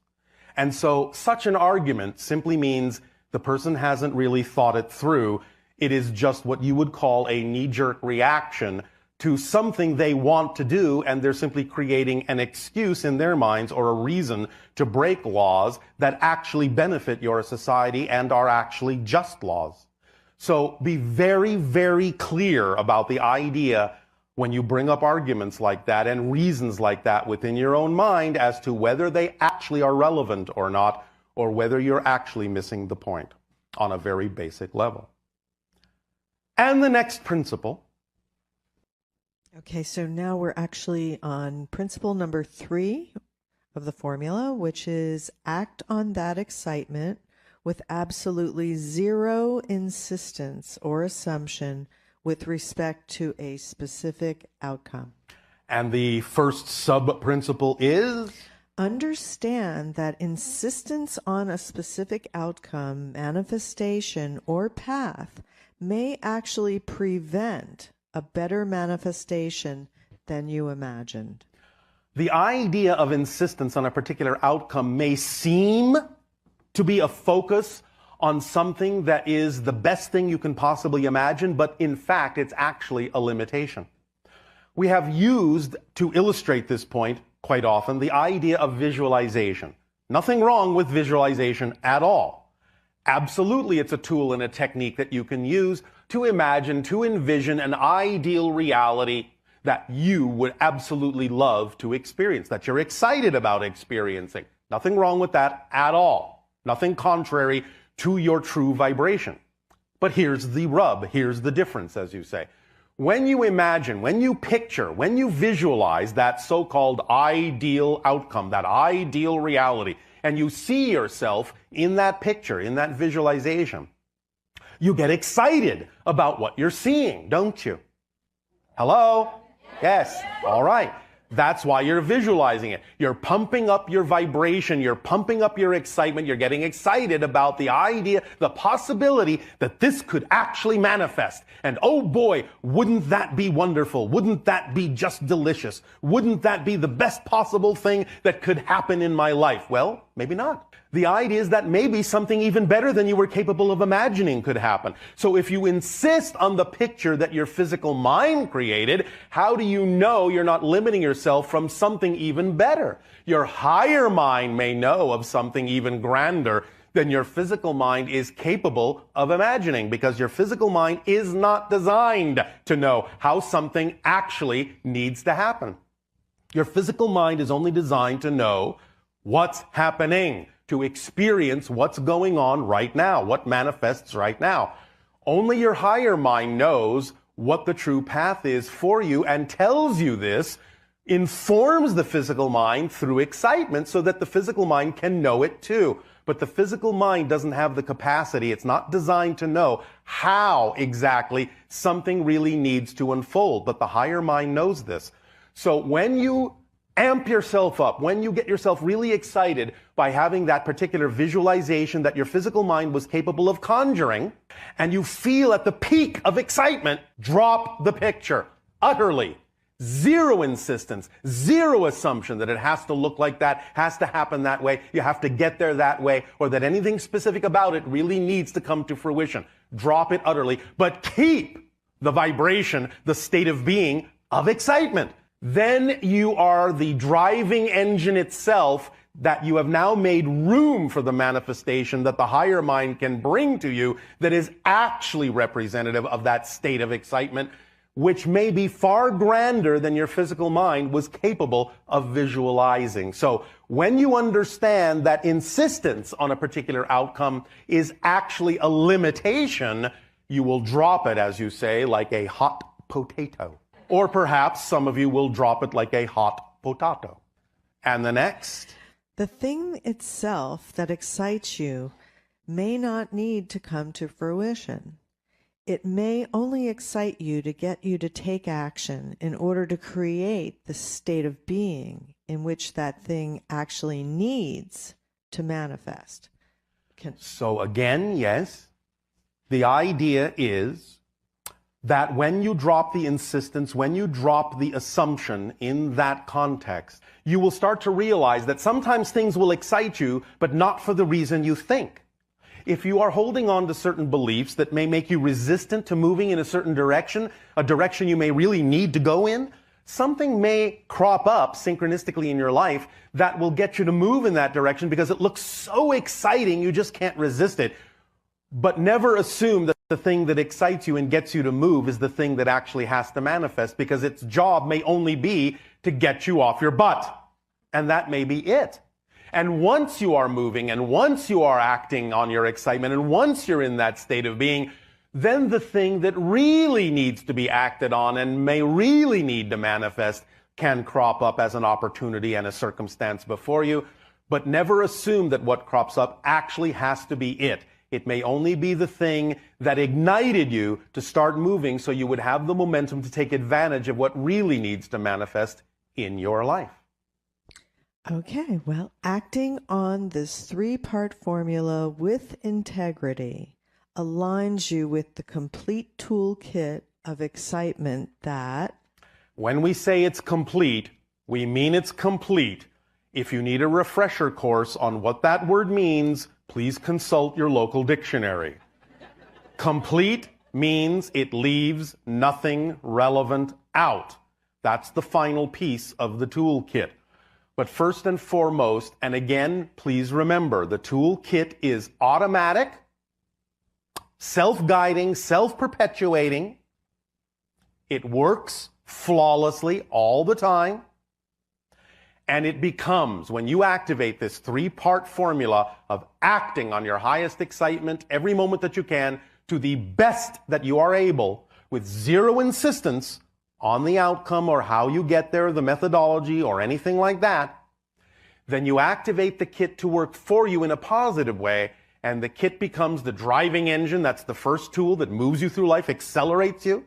Speaker 7: And so such an argument simply means the person hasn't really thought it through. It is just what you would call a knee-jerk reaction to something they want to do, and they're simply creating an excuse in their minds or a reason to break laws that actually benefit your society and are actually just laws. So be very, very clear about the idea when you bring up arguments like that and reasons like that within your own mind as to whether they actually are relevant or not, or whether you're actually missing the point on a very basic level. And the next principle.
Speaker 8: Okay, so now we're actually on principle number 3 of the formula, which is act on that excitement with absolutely zero insistence or assumption with respect to a specific outcome.
Speaker 7: And the first sub-principle is?
Speaker 8: Understand that insistence on a specific outcome, manifestation, or path may actually prevent a better manifestation than you imagined.
Speaker 7: The idea of insistence on a particular outcome may seem to be a focus on something that is the best thing you can possibly imagine, but in fact, it's actually a limitation. We have used, to illustrate this point quite often, the idea of visualization. Nothing wrong with visualization at all. Absolutely, it's a tool and a technique that you can use to imagine, to envision an ideal reality that you would absolutely love to experience, that you're excited about experiencing. Nothing wrong with that at all. Nothing contrary to your true vibration. But here's the rub, here's the difference, as you say. When you imagine, when you picture, when you visualize that so-called ideal outcome, that ideal reality, and you see yourself in that picture, in that visualization, you get excited about what you're seeing, don't you? Hello? Yes. All right. That's why you're visualizing it. You're pumping up your vibration. You're pumping up your excitement. You're getting excited about the idea, the possibility that this could actually manifest. And oh boy, wouldn't that be wonderful? Wouldn't that be just delicious? Wouldn't that be the best possible thing that could happen in my life? Well, maybe not. The idea is that maybe something even better than you were capable of imagining could happen. So if you insist on the picture that your physical mind created, how do you know you're not limiting yourself from something even better? Your higher mind may know of something even grander than your physical mind is capable of imagining, because your physical mind is not designed to know how something actually needs to happen. Your physical mind is only designed to know what's happening, to experience what's going on right now, what manifests right now. Only your higher mind knows what the true path is for you and tells you this, informs the physical mind through excitement so that the physical mind can know it too. But the physical mind doesn't have the capacity, it's not designed to know how exactly something really needs to unfold. But the higher mind knows this. So when you amp yourself up, when you get yourself really excited by having that particular visualization that your physical mind was capable of conjuring, and you feel at the peak of excitement, drop the picture utterly. Zero insistence, zero assumption that it has to look like that, has to happen that way, you have to get there that way, or that anything specific about it really needs to come to fruition. Drop it utterly, but keep the vibration, the state of being of excitement. Then you are the driving engine itself that you have now made room for the manifestation that the higher mind can bring to you that is actually representative of that state of excitement, which may be far grander than your physical mind was capable of visualizing. So when you understand that insistence on a particular outcome is actually a limitation, you will drop it, as you say, like a hot potato. Or perhaps some of you will drop it like a hot potato. And the next.
Speaker 8: The thing itself that excites you may not need to come to fruition. It may only excite you to get you to take action in order to create the state of being in which that thing actually needs to manifest.
Speaker 7: So again, yes, the idea is that when you drop the insistence, when you drop the assumption in that context, you will start to realize that sometimes things will excite you, but not for the reason you think. If you are holding on to certain beliefs that may make you resistant to moving in a certain direction, a direction you may really need to go in, something may crop up synchronistically in your life that will get you to move in that direction because it looks so exciting you just can't resist it. But never assume that the thing that excites you and gets you to move is the thing that actually has to manifest, because its job may only be to get you off your butt. And that may be it. And once you are moving, and once you are acting on your excitement, and once you're in that state of being, then the thing that really needs to be acted on and may really need to manifest can crop up as an opportunity and a circumstance before you. But never assume that what crops up actually has to be it. It may only be the thing that ignited you to start moving so you would have the momentum to take advantage of what really needs to manifest in your life.
Speaker 8: Okay, well, acting on this three-part formula with integrity aligns you with the complete toolkit of excitement that...
Speaker 7: When we say it's complete, we mean it's complete. If you need a refresher course on what that word means, please consult your local dictionary. Complete means it leaves nothing relevant out. That's the final piece of the toolkit. But first and foremost, and again, please remember, the toolkit is automatic, self-guiding, self-perpetuating. It works flawlessly all the time. And it becomes, when you activate this three-part formula of acting on your highest excitement every moment that you can to the best that you are able, with zero insistence on the outcome or how you get there, the methodology or anything like that, then you activate the kit to work for you in a positive way, and the kit becomes the driving engine. That's the first tool that moves you through life, accelerates you.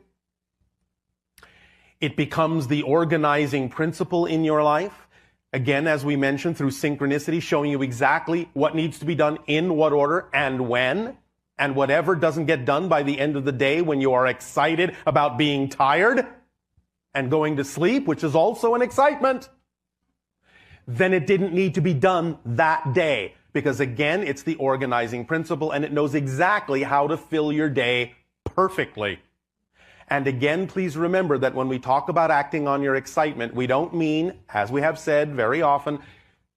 Speaker 7: It becomes the organizing principle in your life. Again, as we mentioned, through synchronicity, showing you exactly what needs to be done in what order and when. And whatever doesn't get done by the end of the day when you are excited about being tired and going to sleep, which is also an excitement, then it didn't need to be done that day. Because again, it's the organizing principle, and it knows exactly how to fill your day perfectly. And again, please remember that when we talk about acting on your excitement, we don't mean, as we have said very often,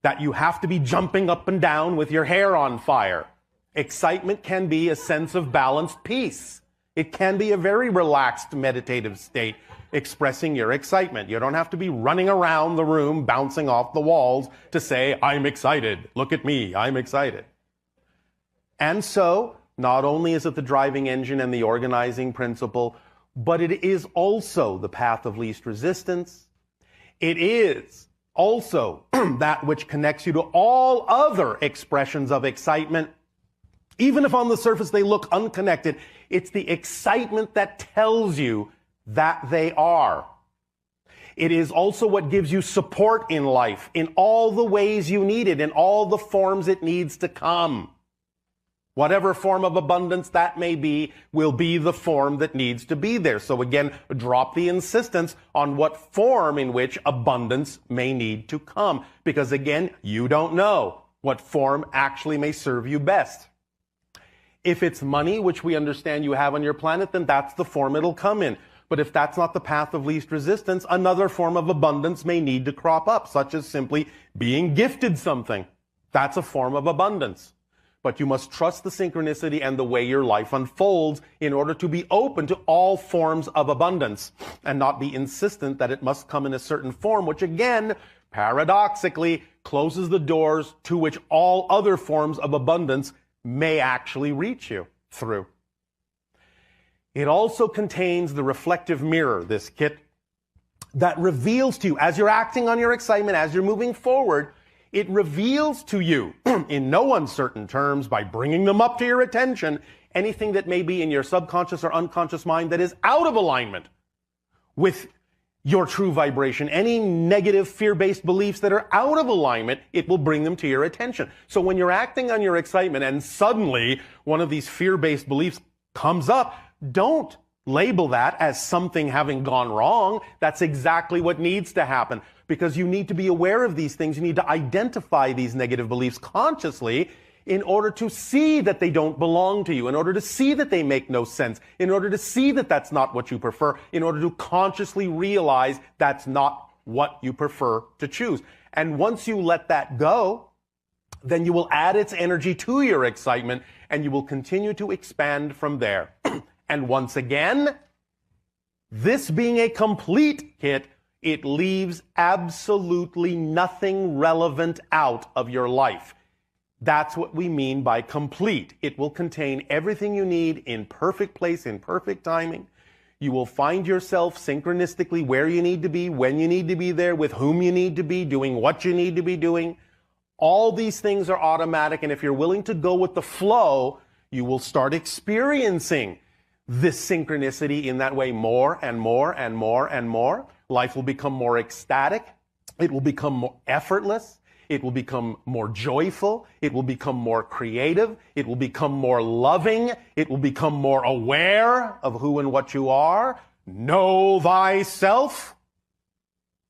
Speaker 7: that you have to be jumping up and down with your hair on fire. Excitement can be a sense of balanced peace. It can be a very relaxed meditative state expressing your excitement. You don't have to be running around the room, bouncing off the walls to say, I'm excited. Look at me, I'm excited. And so, not only is it the driving engine and the organizing principle, but it is also the path of least resistance. It is also that which connects you to all other expressions of excitement. Even if on the surface they look unconnected, it's the excitement that tells you that they are. It is also what gives you support in life, in all the ways you need it, in all the forms it needs to come. Whatever form of abundance that may be will be the form that needs to be there. So again, drop the insistence on what form in which abundance may need to come. Because again, you don't know what form actually may serve you best. If it's money, which we understand you have on your planet, then that's the form it'll come in. But if that's not the path of least resistance, another form of abundance may need to crop up, such as simply being gifted something. That's a form of abundance. But you must trust the synchronicity and the way your life unfolds in order to be open to all forms of abundance and not be insistent that it must come in a certain form, which again, paradoxically, closes the doors to which all other forms of abundance may actually reach you through. It also contains the reflective mirror, this kit, that reveals to you, as you're acting on your excitement, as you're moving forward, it reveals to you, in no uncertain terms, by bringing them up to your attention, anything that may be in your subconscious or unconscious mind that is out of alignment with your true vibration. Any negative fear-based beliefs that are out of alignment, it will bring them to your attention. So when you're acting on your excitement and suddenly one of these fear-based beliefs comes up, don't label that as something having gone wrong. That's exactly what needs to happen, because you need to be aware of these things. You need to identify these negative beliefs consciously in order to see that they don't belong to you, in order to see that they make no sense, in order to see that that's not what you prefer, in order to consciously realize that's not what you prefer to choose. And once you let that go, then you will add its energy to your excitement and you will continue to expand from there. And once again, this being a complete kit, it leaves absolutely nothing relevant out of your life. That's what we mean by complete. It will contain everything you need in perfect place, in perfect timing. You will find yourself synchronistically where you need to be, when you need to be there, with whom you need to be, doing what you need to be doing. All these things are automatic, and if you're willing to go with the flow, you will start experiencing this synchronicity in that way more and more and more and more. Life will become more ecstatic. It will become more effortless. It will become more joyful. It will become more creative. It will become more loving. It will become more aware of who and what you are. Know thyself.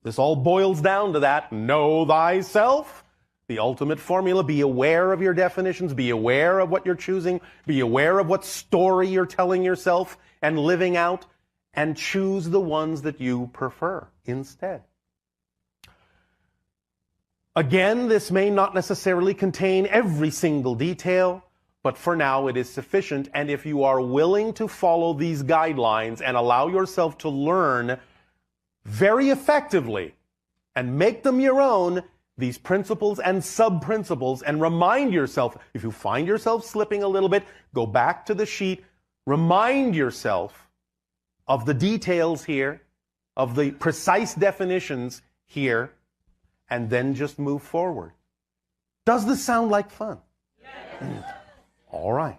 Speaker 7: This all boils down to that. Know thyself. The ultimate formula. Be aware of your definitions. Be aware of what you're choosing. Be aware of what story you're telling yourself and living out. And choose the ones that you prefer instead. Again, this may not necessarily contain every single detail, but for now it is sufficient. And if you are willing to follow these guidelines and allow yourself to learn very effectively and make them your own, these principles and sub-principles, and remind yourself, if you find yourself slipping a little bit, go back to the sheet, remind yourself of the details here, of the precise definitions here, and then just move forward. Does this sound like fun? Yes. All right.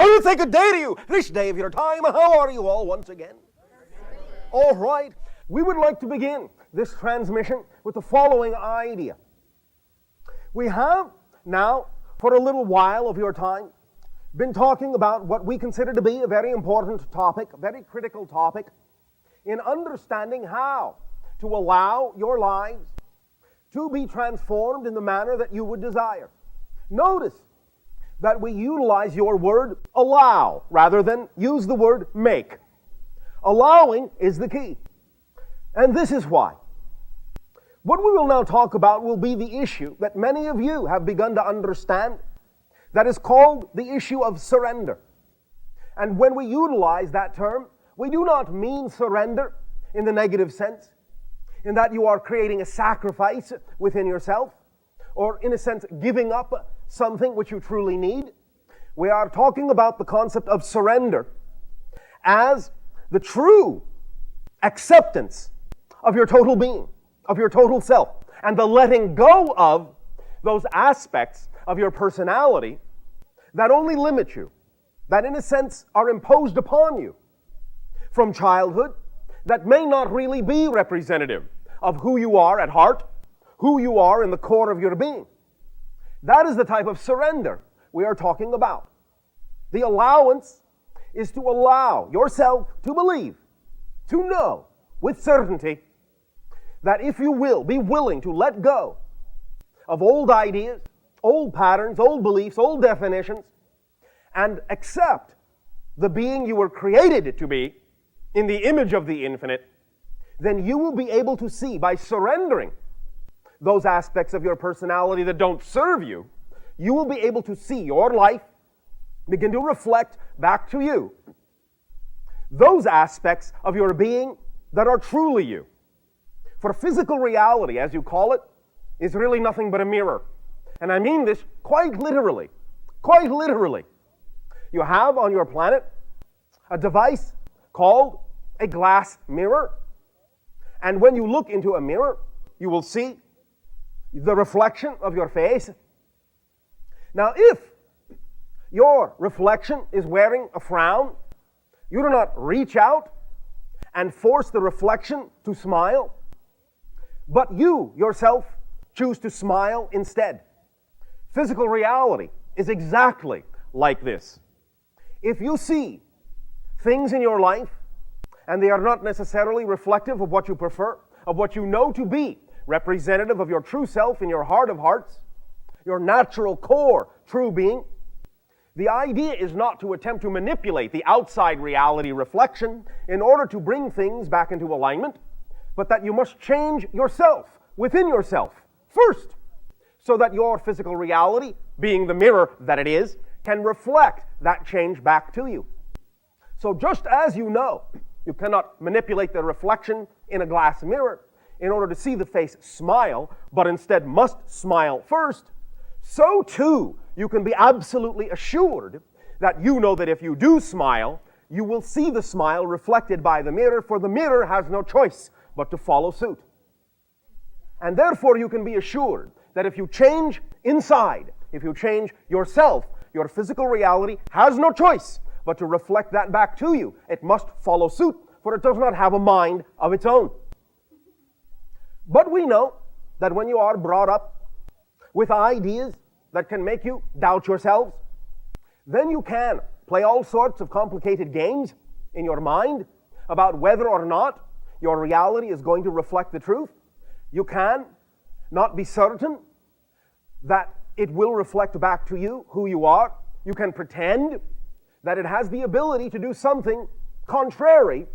Speaker 9: I will say good day to you this day of your time. How are you all once again? All right. We would like to begin this transmission with the following idea. We have now, for a little while of your time, been talking about what we consider to be a very important topic, a very critical topic, in understanding how to allow your lives to be transformed in the manner that you would desire. Notice that we utilize your word allow rather than use the word make. Allowing is the key. And this is why. What we will now talk about will be the issue that many of you have begun to understand, that is called the issue of surrender. And when we utilize that term, we do not mean surrender in the negative sense, in that you are creating a sacrifice within yourself, or in a sense giving up something which you truly need. We are talking about the concept of surrender as the true acceptance of your total being, of your total self, and the letting go of those aspects of your personality that only limit you, that in a sense are imposed upon you from childhood, that may not really be representative of who you are at heart, who you are in the core of your being. That is the type of surrender we are talking about. The allowance is to allow yourself to believe, to know with certainty that if you will be willing to let go of old ideas, old patterns, old beliefs, old definitions, and accept the being you were created to be in the image of the infinite, then you will be able to see, by surrendering those aspects of your personality that don't serve you, you will be able to see your life begin to reflect back to you those aspects of your being that are truly you. For physical reality, as you call it, is really nothing but a mirror. And I mean this quite literally. Quite literally. You have on your planet a device called a glass mirror. And when you look into a mirror, you will see the reflection of your face. Now, if your reflection is wearing a frown, you do not reach out and force the reflection to smile, but you yourself choose to smile instead. Physical reality is exactly like this. If you see things in your life and they are not necessarily reflective of what you prefer, of what you know to be representative of your true self in your heart of hearts, your natural core true being, the idea is not to attempt to manipulate the outside reality reflection in order to bring things back into alignment, but that you must change yourself within yourself first, so that your physical reality, being the mirror that it is, can reflect that change back to you. So just as you know, you cannot manipulate the reflection in a glass mirror in order to see the face smile, but instead must smile first, so too you can be absolutely assured that you know that if you do smile, you will see the smile reflected by the mirror, for the mirror has no choice but to follow suit. And therefore you can be assured that if you change inside, if you change yourself, your physical reality has no choice but to reflect that back to you. It must follow suit, for it does not have a mind of its own. But we know that when you are brought up with ideas that can make you doubt yourselves, then you can play all sorts of complicated games in your mind about whether or not your reality is going to reflect the truth. You can not be certain that it will reflect back to you who you are. You can pretend that it has the ability to do something contrary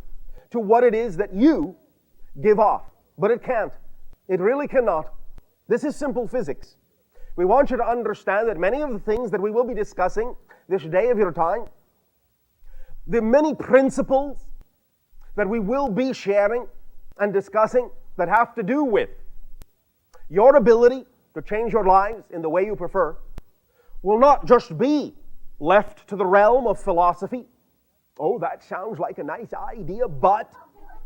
Speaker 9: to what it is that you give off. But it can't. It really cannot. This is simple physics. We want you to understand that many of the things that we will be discussing this day of your time, the many principles that we will be sharing and discussing that have to do with your ability to change your lives in the way you prefer, will not just be left to the realm of philosophy. Oh, that sounds like a nice idea, but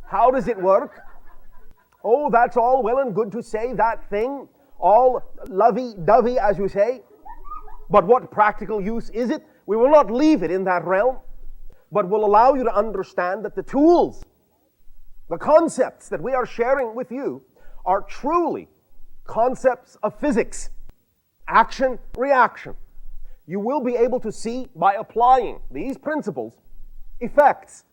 Speaker 9: how does it work? Oh, that's all well and good to say that thing, all lovey-dovey, as you say, but what practical use is it? We will not leave it in that realm, but will allow you to understand that the tools, the concepts that we are sharing with you are truly concepts of physics, action, reaction. You will be able to see, by applying these principles, effects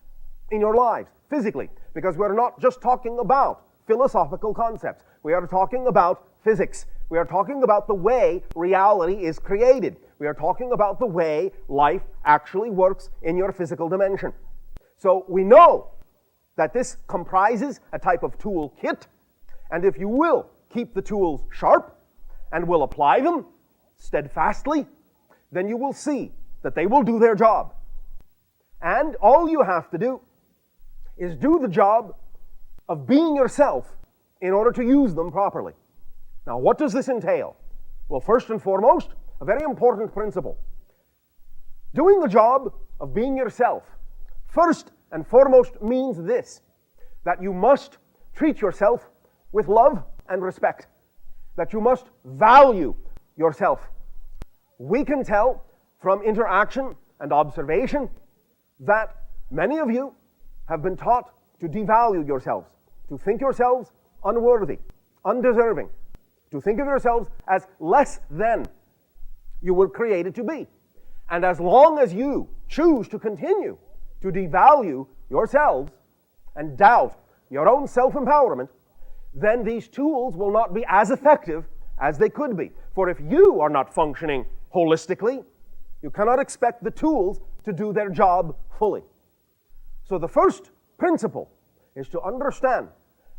Speaker 9: in your lives, physically, because we're not just talking about philosophical concepts. We are talking about physics. We are talking about the way reality is created. We are talking about the way life actually works in your physical dimension. So we know that this comprises a type of tool kit, and if you will keep the tools sharp and will apply them steadfastly, then you will see that they will do their job. And all you have to do is do the job of being yourself in order to use them properly. Now, what does this entail? Well, first and foremost, a very important principle. Doing the job of being yourself, first and foremost, means this, that you must treat yourself with love and respect, that you must value yourself. We can tell from interaction and observation that many of you have been taught to devalue yourselves, to think yourselves unworthy, undeserving, to think of yourselves as less than you were created to be. And as long as you choose to continue to devalue yourselves and doubt your own self-empowerment, then these tools will not be as effective as they could be. For if you are not functioning holistically, you cannot expect the tools to do their job fully. So the first principle is to understand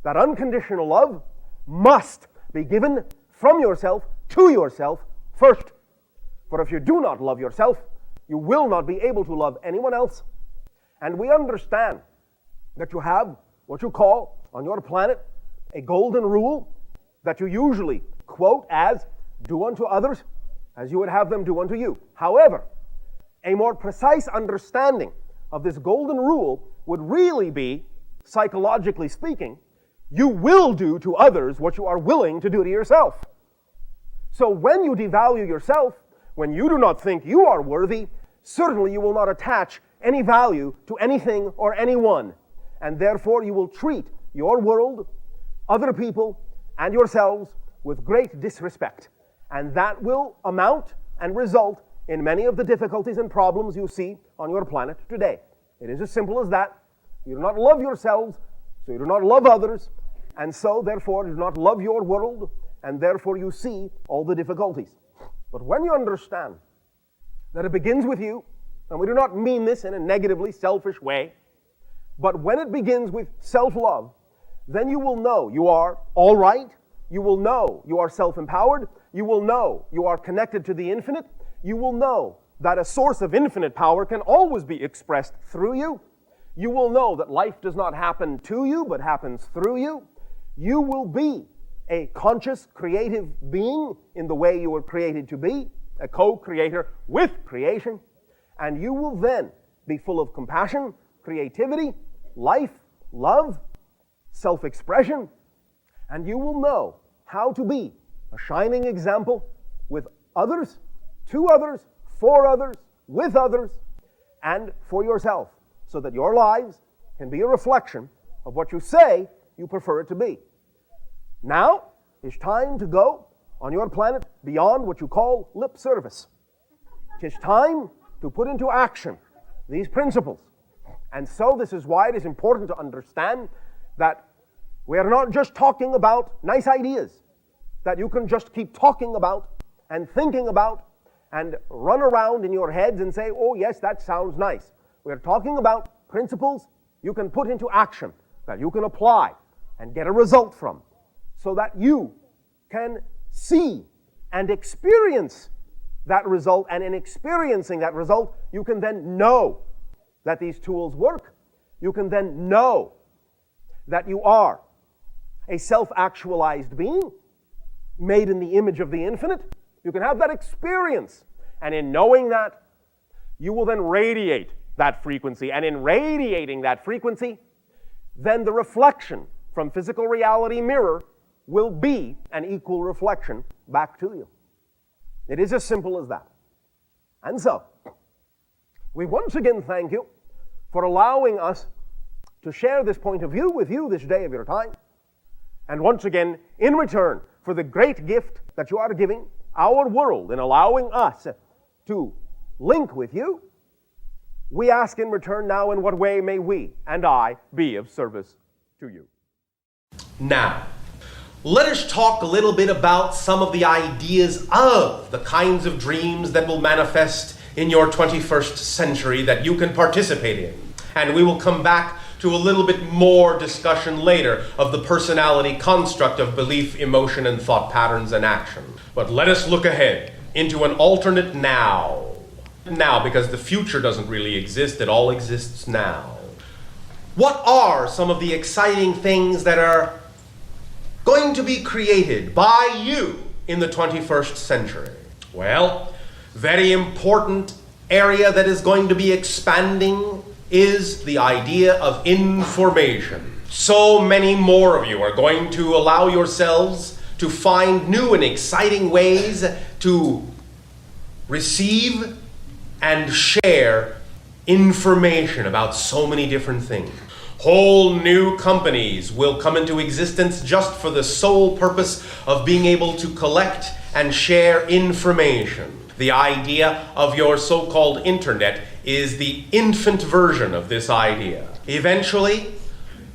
Speaker 9: that unconditional love must be given from yourself to yourself first. For if you do not love yourself, you will not be able to love anyone else. And we understand that you have what you call on your planet a golden rule that you usually quote as, do unto others as you would have them do unto you. However, a more precise understanding of this golden rule would really be, psychologically speaking, you will do to others what you are willing to do to yourself. So when you devalue yourself, when you do not think you are worthy, certainly you will not attach any value to anything or anyone. And therefore you will treat your world, other people, and yourselves with great disrespect. And that will amount and result in many of the difficulties and problems you see on your planet today. It is as simple as that. You do not love yourselves, so you do not love others, and so therefore you do not love your world, and therefore you see all the difficulties. But when you understand that it begins with you, and we do not mean this in a negatively selfish way, but when it begins with self-love, then you will know you are all right, you will know you are self-empowered, you will know you are connected to the infinite, you will know that a source of infinite power can always be expressed through you, you will know that life does not happen to you, but happens through you, you will be a conscious, creative being in the way you were created to be, a co-creator with creation, and you will then be full of compassion, creativity, life, love, self-expression, and you will know how to be a shining example with others, to others, for others, with others, and for yourself, so that your lives can be a reflection of what you say you prefer it to be. Now it's time to go on your planet beyond what you call lip service. It is time to put into action these principles. And so this is why it is important to understand that we are not just talking about nice ideas that you can just keep talking about and thinking about and run around in your heads and say, oh yes, that sounds nice. We are talking about principles you can put into action, that you can apply and get a result from, so that you can see and experience that result, and in experiencing that result, you can then know that these tools work. You can then know that you are a self-actualized being, made in the image of the infinite. You can have that experience, and in knowing that, you will then radiate that frequency, and in radiating that frequency, then the reflection from physical reality mirror will be an equal reflection back to you. It is as simple as that. And so, we once again thank you for allowing us to share this point of view with you this day of your time. And once again, in return for the great gift that you are giving our world in allowing us to link with you, we ask in return now, in what way may we and I be of service to you?
Speaker 2: Now, let us talk a little bit about some of the ideas of the kinds of dreams that will manifest in your 21st century that you can participate in. And we will come back to a little bit more discussion later of the personality construct of belief, emotion, and thought patterns and action. But let us look ahead into an alternate now. Now, because the future doesn't really exist, it all exists now. What are some of the exciting things that are going to be created by you in the 21st century? Well, very important area that is going to be expanding is the idea of information. So many more of you are going to allow yourselves to find new and exciting ways to receive and share information about so many different things. Whole new companies will come into existence just for the sole purpose of being able to collect and share information. The idea of your so-called internet is the infant version of this idea. Eventually,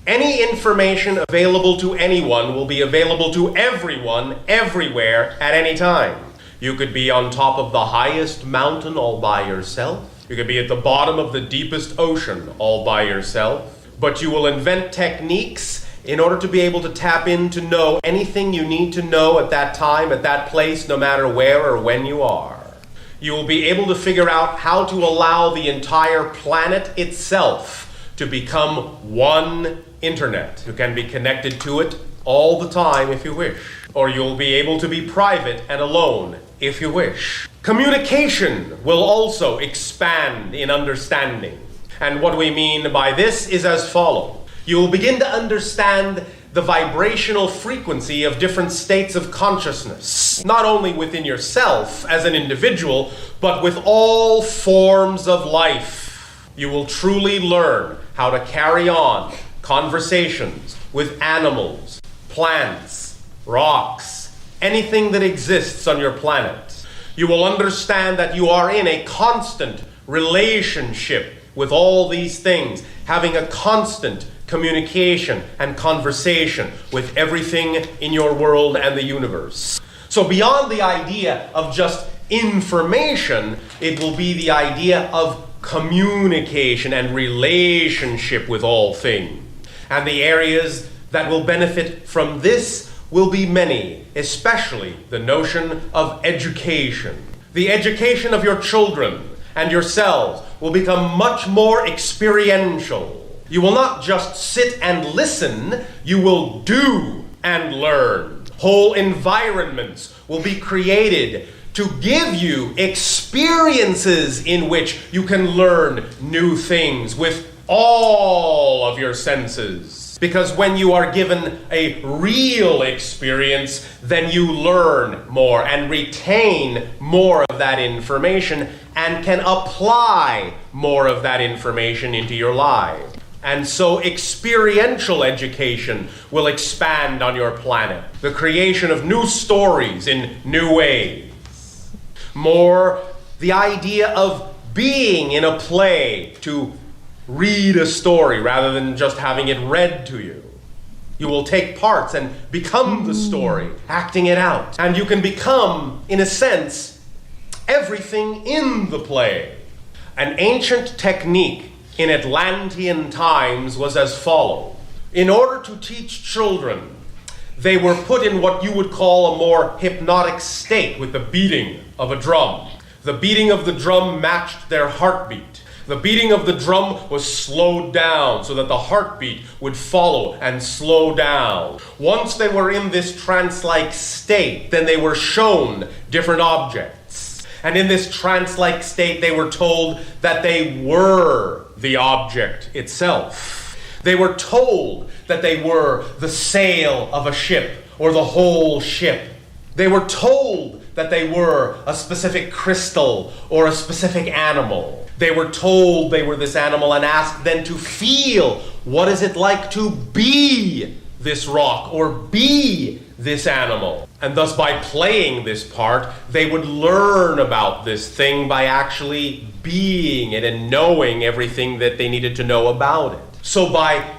Speaker 9: Any information available to anyone will be available to everyone, everywhere, at any time. You could be on top of the highest mountain all by yourself. You could be at the bottom of the deepest ocean all by yourself. But you will invent techniques in order to be able to tap in to know anything you need to know at that time, at that place, no matter where or when you are. You will be able to figure out how to allow the entire planet itself to become one internet. You can be connected to it all the time if you wish. Or you'll be able to be private and alone if you wish. Communication will also expand in understanding. And what we mean by this is as follows. You will begin to understand the vibrational frequency of different states of consciousness, not only within yourself as an individual, but with all forms of life. You will truly learn how to carry on conversations with animals, plants, rocks, anything that exists on your planet. You will understand that you are in a constant relationship with all these things, having a constant communication and conversation with everything in your world and the universe. So beyond the idea of just information, it will be the idea of communication and relationship with all things. And the areas that will benefit from this will be many, especially the notion of education. The education of your children and yourselves will become much more experiential. You will not just sit and listen, you will do and learn. Whole environments will be created to give you experiences in which you can learn new things with all of your senses. Because when you are given a real experience, then you learn more and retain more of that information and can apply more of that information into your life. And so experiential education will expand on your planet. The creation of new stories in new ways. More the idea of being in a play, to read a story rather than just having it read to you. You will take parts and become the story, acting it out. And you can become, in a sense, everything in the play. An ancient technique in Atlantean times was as follows. In order to teach children, they were put in what you would call a more hypnotic state with the beating of a drum. The beating of the drum matched their heartbeat. The beating of the drum was slowed down so that the heartbeat would follow and slow down. Once they were in this trance-like state, then they were shown different objects. And in this trance-like state, they were told that they were the object itself. They were told that they were the sail of a ship or the whole ship. They were told that they were a specific crystal or a specific animal. They were told they were this animal and asked then to feel what is it like to be this rock or be this animal. And thus by playing this part, they would learn about this thing by actually being it and knowing everything that they needed to know about it. So by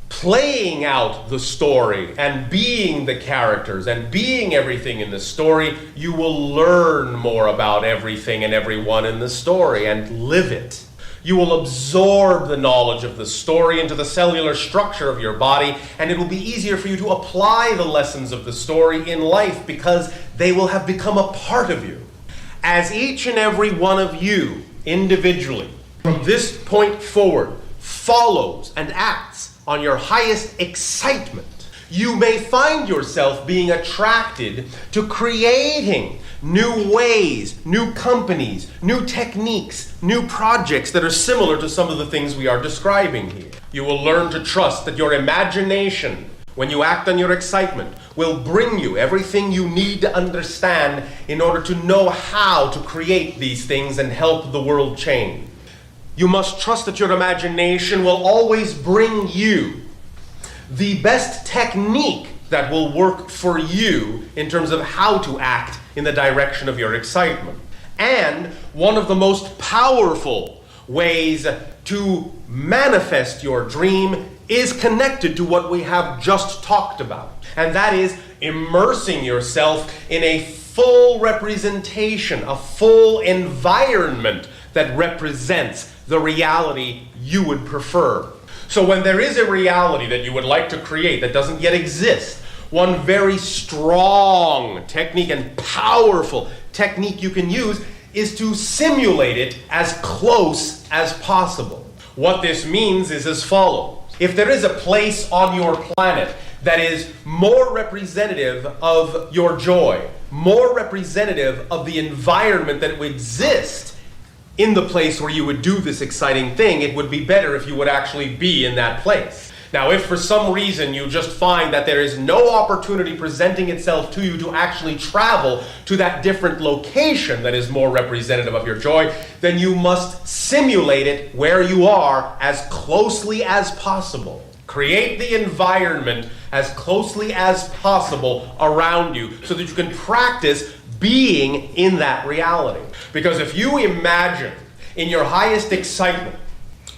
Speaker 9: playing out the story and being the characters and being everything in the story, you will learn more about everything and everyone in the story and live it. You will absorb the knowledge of the story into the cellular structure of your body, and it will be easier for you to apply the lessons of the story in life because they will have become a part of you. As each and every one of you individually, from this point forward, follows and acts on your highest excitement, you may find yourself being attracted to creating new ways, new companies, new techniques, new projects that are similar to some of the things we are describing here. You will learn to trust that your imagination, when you act on your excitement, will bring you everything you need to understand in order to know how to create these things and help the world change. You must trust that your imagination will always bring you the best technique that will work for you in terms of how to act in the direction of your excitement. And one of the most powerful, ways to manifest your dream is connected to what we have just talked about. And that is immersing yourself in a full representation, a full environment that represents the reality you would prefer. So when there is a reality that you would like to create that doesn't yet exist, one very strong technique and powerful technique you can use is to simulate it as close as possible. What this means is as follows. If there is a place on your planet that is more representative of your joy, more representative of the environment that would exist in the place where you would do this exciting thing, it would be better if you would actually be in that place. Now, if for some reason you just find that there is no opportunity presenting itself to you to actually travel to that different location that is more representative of your joy, then you must simulate it where you are as closely as possible. Create the environment as closely as possible around you so that you can practice being in that reality. Because if you imagine in your highest excitement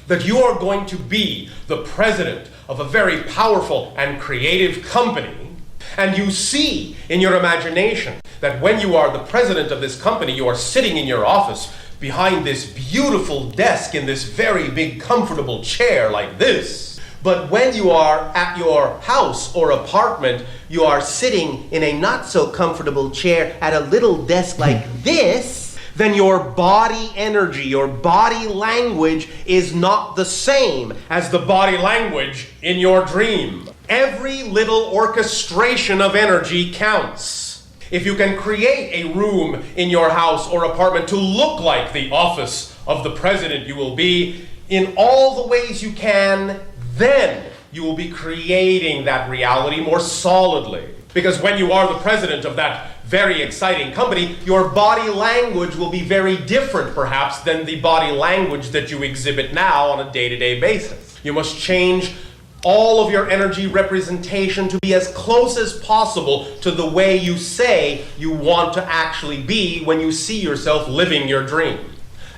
Speaker 9: that you are going to be the president of a very powerful and creative company, and you see in your imagination that when you are the president of this company, you are sitting in your office behind this beautiful desk in this very big comfortable chair like this. But when you are at your house or apartment, you are sitting in a not so comfortable chair at a little desk like this, then your body energy, your body language is not the same as the body language in your dream. Every little orchestration of energy counts. If you can create a room in your house or apartment to look like the office of the president you will be in all the ways you can, then you will be creating that reality more solidly. Because when you are the president of that very exciting company, your body language will be very different, perhaps, than the body language that you exhibit now on a day-to-day basis. You must change all of your energy representation to be as close as possible to the way you say you want to actually be when you see yourself living your dream.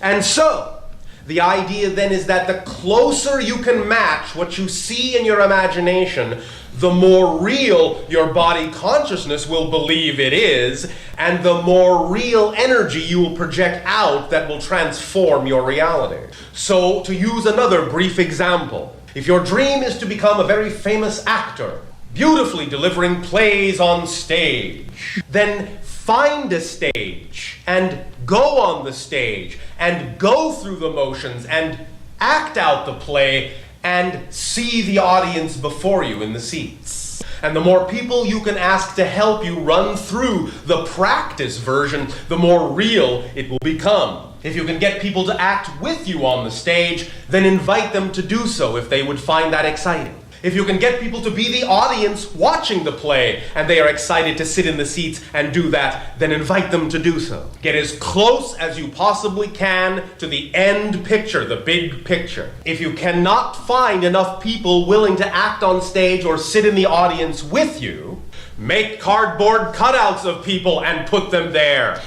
Speaker 9: And so, the idea then is that the closer you can match what you see in your imagination, the more real your body consciousness will believe it is, and the more real energy you will project out that will transform your reality. So, to use another brief example, if your dream is to become a very famous actor, beautifully delivering plays on stage, then find a stage and go on the stage and go through the motions and act out the play and see the audience before you in the seats. And the more people you can ask to help you run through the practice version, the more real it will become. If you can get people to act with you on the stage, then invite them to do so if they would find that exciting. If you can get people to be the audience watching the play and they are excited to sit in the seats and do that, then invite them to do so. Get as close as you possibly can to the end picture, the big picture. If you cannot find enough people willing to act on stage or sit in the audience with you, make cardboard cutouts of people and put them there.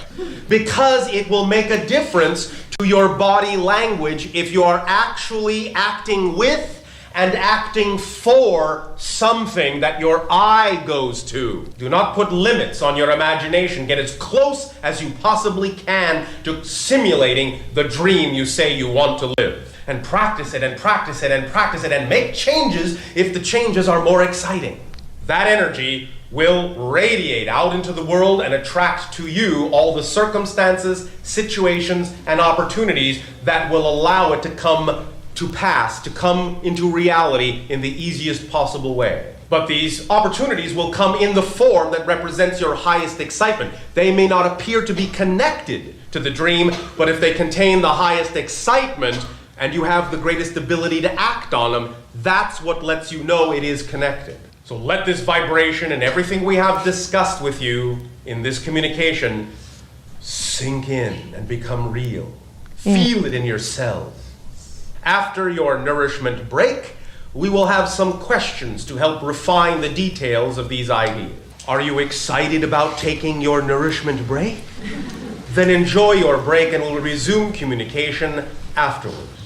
Speaker 9: Because it will make a difference to your body language if you are actually acting with and acting for something that your eye goes to. Do not put limits on your imagination. Get as close as you possibly can to simulating the dream you say you want to live. And practice it and practice it and practice it and make changes if the changes are more exciting. That energy will radiate out into the world and attract to you all the circumstances, situations, and opportunities that will allow it to come to pass, to come into reality in the easiest possible way. But these opportunities will come in the form that represents your highest excitement. They may not appear to be connected to the dream, but if they contain the highest excitement and you have the greatest ability to act on them, that's what lets you know it is connected. So let this vibration and everything we have discussed with you in this communication sink in and become real. Feel it in your cells. After your nourishment break, we will have some questions to help refine the details of these ideas. Are you excited about taking your nourishment break? Then enjoy your break and we'll resume communication afterwards.